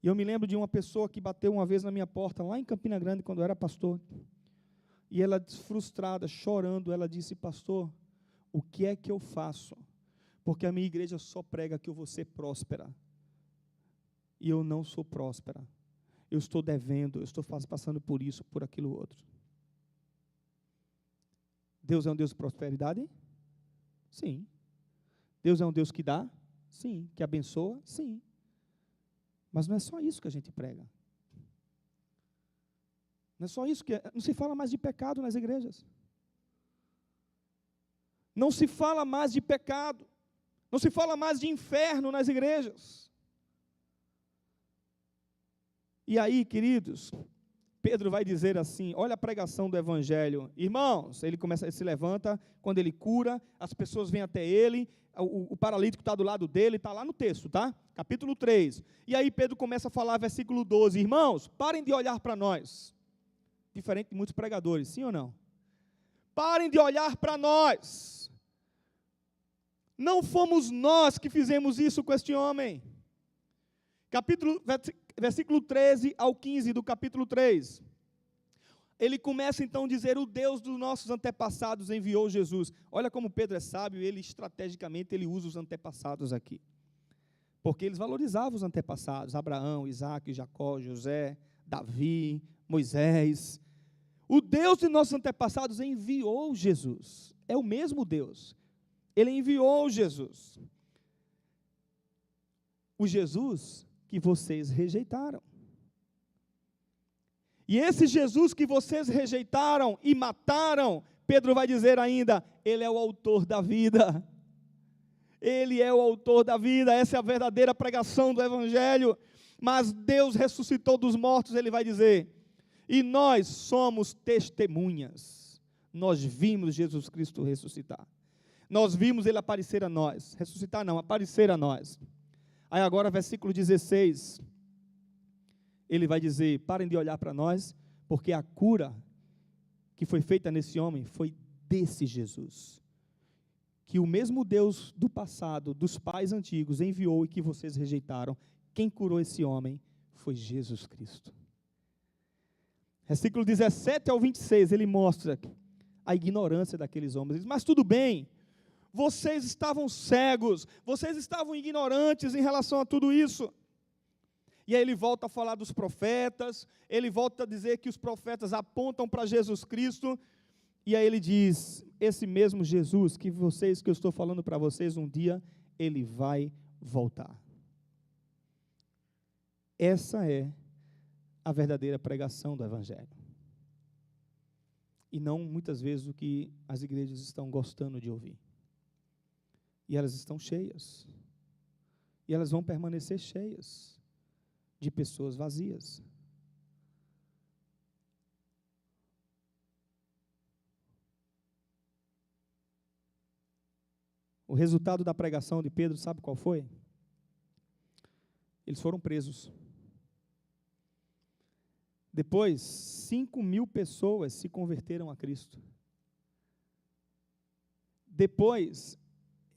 E eu me lembro de uma pessoa que bateu uma vez na minha porta, lá em Campina Grande, quando eu era pastor. E ela, frustrada, chorando, ela disse, pastor, o que é que eu faço? Porque a minha igreja só prega que eu vou ser próspera. E eu não sou próspera. Eu estou devendo, eu estou passando por isso, por aquilo outro. Deus é um Deus de prosperidade? Sim. Deus é um Deus que dá? Sim. Que abençoa? Sim. Mas não é só isso que a gente prega. Não é só isso não se fala mais de pecado nas igrejas. Não se fala mais de pecado. Não se fala mais de inferno nas igrejas. E aí, queridos, Pedro vai dizer assim, olha a pregação do Evangelho. Irmãos, ele se levanta, quando ele cura, as pessoas vêm até ele, o paralítico está do lado dele, está lá no texto, tá? Capítulo 3. E aí Pedro começa a falar, versículo 12, irmãos, parem de olhar para nós. diferente de muitos pregadores, sim ou não? Parem de olhar para nós. Não fomos nós que fizemos isso com este homem. Versículo 13 ao 15 do capítulo 3. Ele começa então a dizer: o Deus dos nossos antepassados enviou Jesus. Olha como Pedro é sábio, ele estrategicamente ele usa os antepassados aqui. Porque eles valorizavam os antepassados: Abraão, Isaac, Jacó, José, Davi, Moisés. O Deus de nossos antepassados enviou Jesus. É o mesmo Deus. Ele enviou Jesus. O Jesus que vocês rejeitaram. E esse Jesus que vocês rejeitaram e mataram, Pedro vai dizer ainda, ele é o autor da vida. Ele é o autor da vida. Essa é a verdadeira pregação do Evangelho. Mas Deus ressuscitou dos mortos, ele vai dizer, e nós somos testemunhas. Nós vimos Jesus Cristo ressuscitar. Nós vimos ele aparecer a nós. Ressuscitar não, aparecer a nós. Aí agora, versículo 16, ele vai dizer, parem de olhar para nós, porque a cura que foi feita nesse homem foi desse Jesus. Que o mesmo Deus do passado, dos pais antigos, enviou e que vocês rejeitaram. Quem curou esse homem foi Jesus Cristo. Versículo 17 ao 26, ele mostra a ignorância daqueles homens. Mas tudo bem, vocês estavam cegos, vocês estavam ignorantes em relação a tudo isso. E aí ele volta a falar dos profetas, ele volta a dizer que os profetas apontam para Jesus Cristo, e aí ele diz, esse mesmo Jesus que eu estou falando para vocês, um dia ele vai voltar. Essa é a verdadeira pregação do Evangelho. E não, muitas vezes, o que as igrejas estão gostando de ouvir. E elas estão cheias. E elas vão permanecer cheias de pessoas vazias. O resultado da pregação de Pedro, sabe qual foi? Eles foram presos. Depois, 5.000 pessoas se converteram a Cristo. Depois,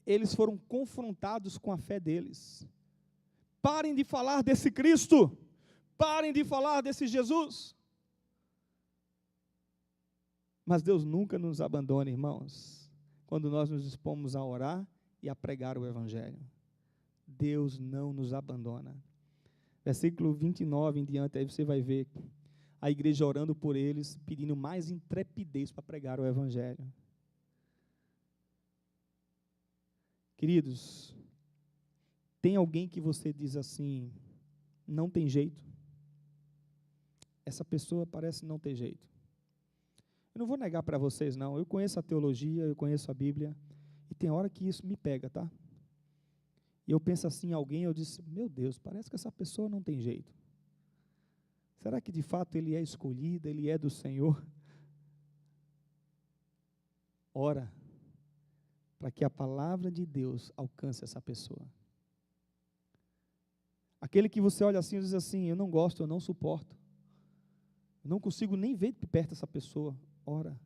eles foram confrontados com a fé deles. Parem de falar desse Cristo. Parem de falar desse Jesus. Mas Deus nunca nos abandona, irmãos, quando nós nos dispomos a orar e a pregar o Evangelho. Deus não nos abandona. Versículo 29 em diante, aí você vai ver a igreja orando por eles, pedindo mais intrepidez para pregar o Evangelho. Queridos, tem alguém que você diz assim, não tem jeito? Essa pessoa parece não ter jeito. Eu não vou negar para vocês, não. Eu conheço a teologia, eu conheço a Bíblia, e tem hora que isso me pega, tá? E eu penso assim em alguém, eu disse, meu Deus, parece que essa pessoa não tem jeito. Será que de fato ele é escolhido, ele é do Senhor? Ora, para que a palavra de Deus alcance essa pessoa. Aquele que você olha assim e diz assim, eu não gosto, eu não suporto. Eu não consigo nem ver de perto essa pessoa. Ora.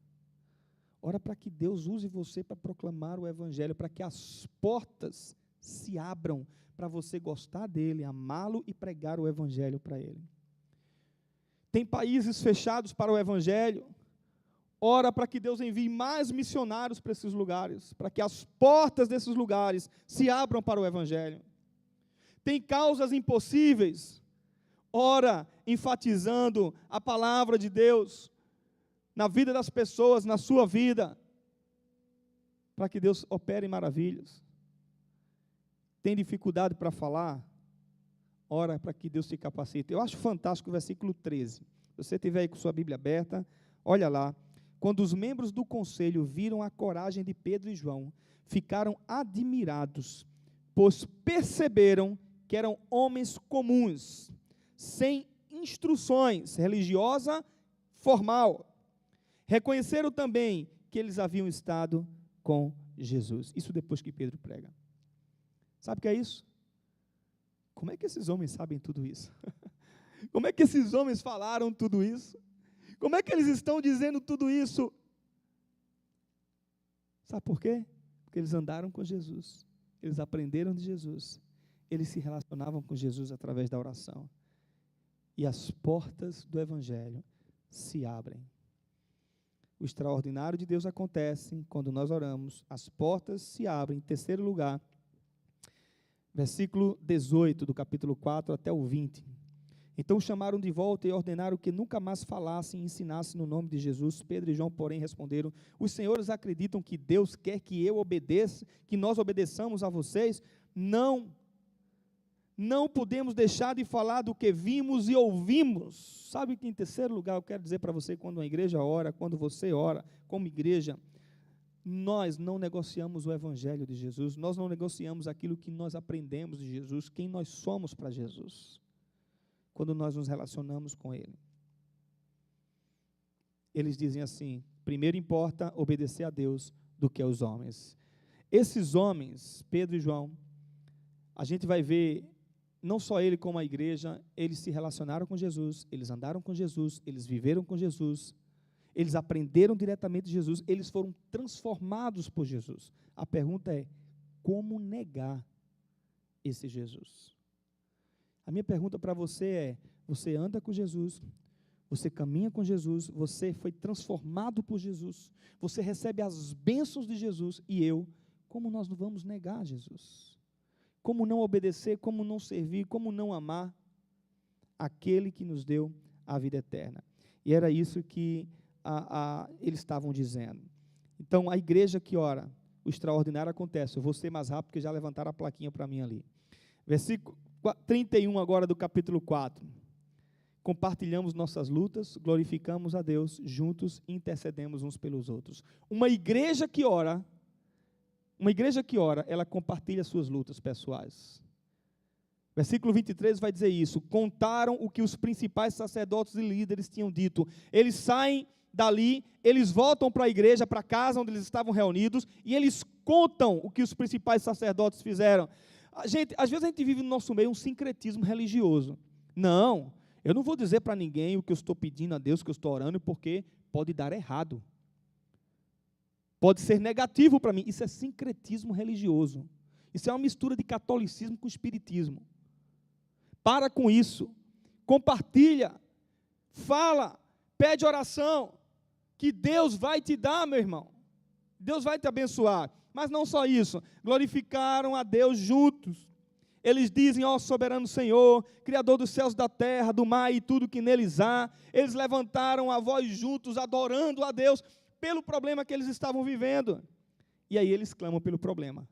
Ora para que Deus use você para proclamar o Evangelho, para que as portas se abram para você gostar dele, amá-lo e pregar o Evangelho para ele. Tem países fechados para o Evangelho. Ora para que Deus envie mais missionários para esses lugares, para que as portas desses lugares se abram para o Evangelho. Tem causas impossíveis. Ora, enfatizando a palavra de Deus na vida das pessoas, na sua vida, para que Deus opere maravilhas. Tem dificuldade para falar? Ora para que Deus te capacite. Eu acho fantástico o versículo 13. Se você estiver aí com sua Bíblia aberta, olha lá. Quando os membros do conselho viram a coragem de Pedro e João, ficaram admirados, pois perceberam que eram homens comuns, sem instruções religiosa formal. Reconheceram também que eles haviam estado com Jesus. Isso depois que Pedro prega. Sabe o que é isso? Como é que esses homens sabem tudo isso? Como é que esses homens falaram tudo isso? Como é que eles estão dizendo tudo isso? Sabe por quê? Porque eles andaram com Jesus, eles aprenderam de Jesus, eles se relacionavam com Jesus através da oração. E as portas do Evangelho se abrem. O extraordinário de Deus acontece quando nós oramos, as portas se abrem. Em terceiro lugar, versículo 18 do capítulo 4 até o 20. Então chamaram de volta e ordenaram que nunca mais falassem e ensinassem no nome de Jesus. Pedro e João, porém, responderam: os senhores acreditam que Deus quer que eu obedeça, que nós obedeçamos a vocês? Não podemos deixar de falar do que vimos e ouvimos. Sabe que em terceiro lugar eu quero dizer para você, quando a igreja ora, quando você ora como igreja, nós não negociamos o Evangelho de Jesus, nós não negociamos aquilo que nós aprendemos de Jesus, quem nós somos para Jesus, quando nós nos relacionamos com Ele. Eles dizem assim: primeiro importa obedecer a Deus do que aos homens. Esses homens, Pedro e João, a gente vai ver, não só ele como a igreja, eles se relacionaram com Jesus, eles andaram com Jesus, eles viveram com Jesus, eles aprenderam diretamente de Jesus, eles foram transformados por Jesus. A pergunta é: como negar esse Jesus? A minha pergunta para você é: você anda com Jesus, você caminha com Jesus, você foi transformado por Jesus, você recebe as bênçãos de Jesus, e eu, como nós não vamos negar Jesus? Como não obedecer, como não servir, como não amar aquele que nos deu a vida eterna? E era isso que eles estavam dizendo. Então, a igreja que ora, o extraordinário acontece. Eu vou ser mais rápido, porque já levantaram a plaquinha para mim ali. Versículo 31 agora do capítulo 4. Compartilhamos nossas lutas, glorificamos a Deus, juntos intercedemos uns pelos outros. Uma igreja que ora, ela compartilha suas lutas pessoais. Versículo 23 vai dizer isso: contaram o que os principais sacerdotes e líderes tinham dito. Eles saem dali, eles voltam para a igreja, para a casa onde eles estavam reunidos, e eles contam o que os principais sacerdotes fizeram. Às vezes a gente vive no nosso meio um sincretismo religioso. Não, eu não vou dizer para ninguém o que eu estou pedindo a Deus, o que eu estou orando, porque pode dar errado. Pode ser negativo para mim. Isso é sincretismo religioso. Isso é uma mistura de catolicismo com espiritismo. Para com isso. Compartilha. Fala. Pede oração. Que Deus vai te dar, meu irmão. Deus vai te abençoar. Mas não só isso. Glorificaram a Deus juntos. Eles dizem: ó soberano Senhor, Criador dos céus, da terra, do mar e tudo que neles há. Eles levantaram a voz juntos, adorando a Deus pelo problema que eles estavam vivendo. E aí eles clamam pelo problema.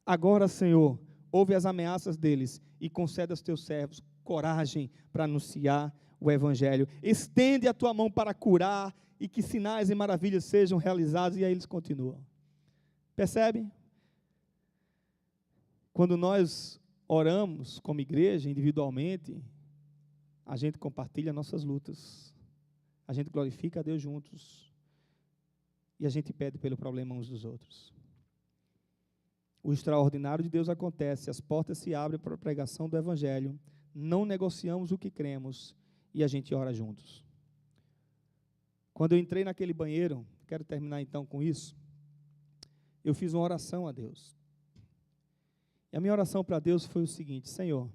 Agora, Senhor, ouve as ameaças deles e concede aos teus servos coragem para anunciar o Evangelho. Estende a tua mão para curar e que sinais e maravilhas sejam realizados. E aí eles continuam. Percebe? Quando nós oramos como igreja, individualmente, a gente compartilha nossas lutas. A gente glorifica a Deus juntos. E a gente pede pelo problema uns dos outros. O extraordinário de Deus acontece, as portas se abrem para a pregação do Evangelho, não negociamos o que cremos e a gente ora juntos. Quando eu entrei naquele banheiro, quero terminar então com isso, eu fiz uma oração a Deus. E a minha oração para Deus foi o seguinte: Senhor,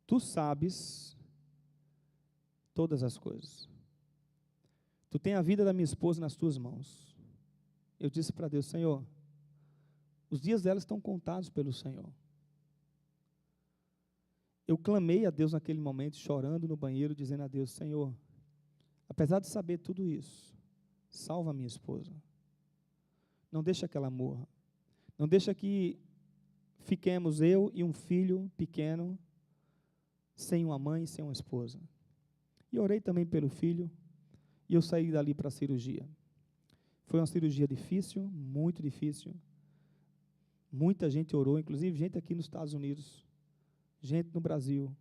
Tu sabes todas as coisas. Tu tem a vida da minha esposa nas Tuas mãos. Eu disse para Deus: Senhor, os dias dela estão contados pelo Senhor. Eu clamei a Deus naquele momento, chorando no banheiro, dizendo a Deus: Senhor, apesar de saber tudo isso, salva a minha esposa. Não deixa que ela morra. Não deixa que fiquemos eu e um filho pequeno, sem uma mãe, sem uma esposa. E orei também pelo filho, e eu saí dali para a cirurgia. Foi uma cirurgia difícil, muito difícil. Muita gente orou, inclusive gente aqui nos Estados Unidos, gente no Brasil.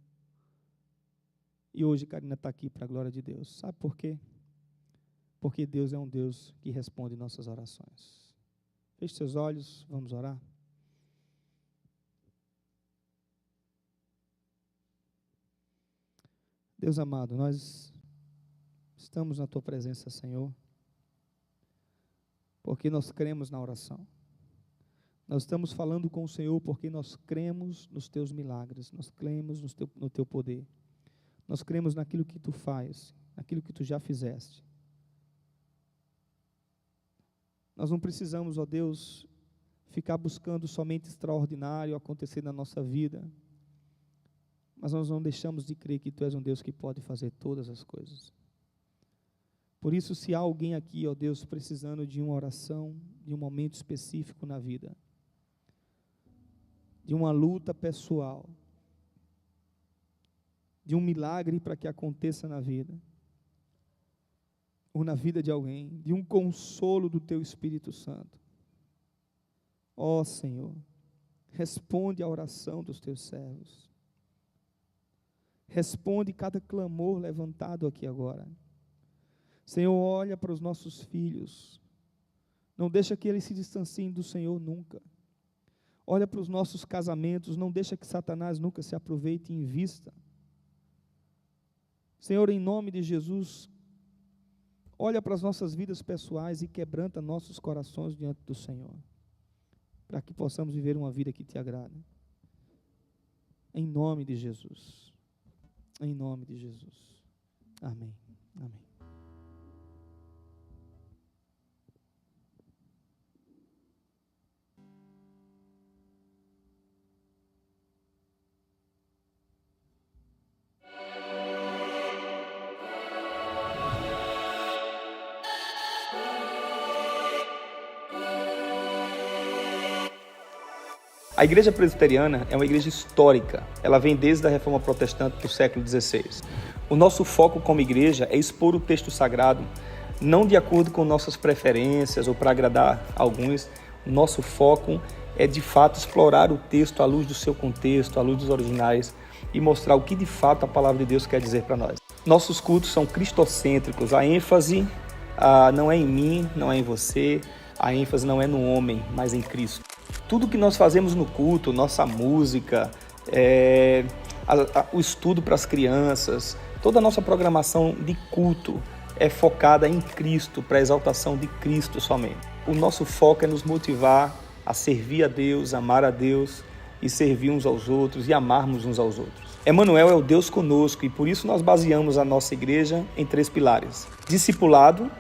E hoje Karina está aqui para a glória de Deus. Sabe por quê? Porque Deus é um Deus que responde nossas orações. Feche seus olhos, vamos orar. Deus amado, nós estamos na Tua presença, Senhor, porque nós cremos na oração. Nós estamos falando com o Senhor porque nós cremos nos Teus milagres, nós cremos no Teu poder. Nós cremos naquilo que Tu faz, naquilo que Tu já fizeste. Nós não precisamos, ó Deus, ficar buscando somente extraordinário acontecer na nossa vida, mas nós não deixamos de crer que Tu és um Deus que pode fazer todas as coisas. Por isso, se há alguém aqui, ó Deus, precisando de uma oração, de um momento específico na vida, de uma luta pessoal, de um milagre para que aconteça na vida, ou na vida de alguém, de um consolo do Teu Espírito Santo, ó Senhor, responde à oração dos Teus servos, responde cada clamor levantado aqui agora. Senhor, olha para os nossos filhos, não deixa que eles se distanciem do Senhor nunca. Olha para os nossos casamentos, não deixa que Satanás nunca se aproveite e invista. Senhor, em nome de Jesus, olha para as nossas vidas pessoais e quebranta nossos corações diante do Senhor, para que possamos viver uma vida que Te agrada. Em nome de Jesus. Em nome de Jesus. Amém. Amém. A Igreja Presbiteriana é uma igreja histórica. Ela vem desde a Reforma Protestante do século XVI. O nosso foco como igreja é expor o texto sagrado, não de acordo com nossas preferências ou para agradar alguns. O nosso foco é, de fato, explorar o texto à luz do seu contexto, à luz dos originais e mostrar o que, de fato, a palavra de Deus quer dizer para nós. Nossos cultos são cristocêntricos. A ênfase não é em mim, não é em você. A ênfase não é no homem, mas em Cristo. Tudo que nós fazemos no culto, nossa música, o estudo para as crianças, toda a nossa programação de culto é focada em Cristo, para a exaltação de Cristo somente. O nosso foco é nos motivar a servir a Deus, amar a Deus e servir uns aos outros e amarmos uns aos outros. Emmanuel é o Deus conosco e por isso nós baseamos a nossa igreja em 3 pilares. Discipulado,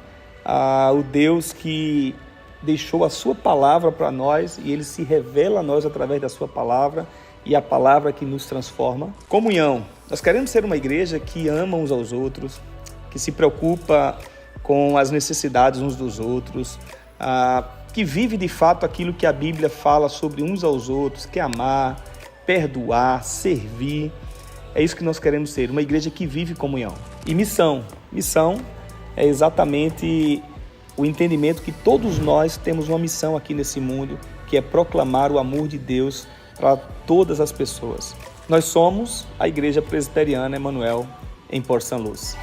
o Deus que deixou a sua palavra para nós e Ele se revela a nós através da sua palavra e a palavra que nos transforma. Comunhão. Nós queremos ser uma igreja que ama uns aos outros, que se preocupa com as necessidades uns dos outros, que vive de fato aquilo que a Bíblia fala sobre uns aos outros, que é amar, perdoar, servir. É isso que nós queremos ser, uma igreja que vive comunhão. E missão. Missão é exatamente o entendimento que todos nós temos uma missão aqui nesse mundo, que é proclamar o amor de Deus para todas as pessoas. Nós somos a Igreja Presbiteriana Emmanuel em Port Saint Lucie.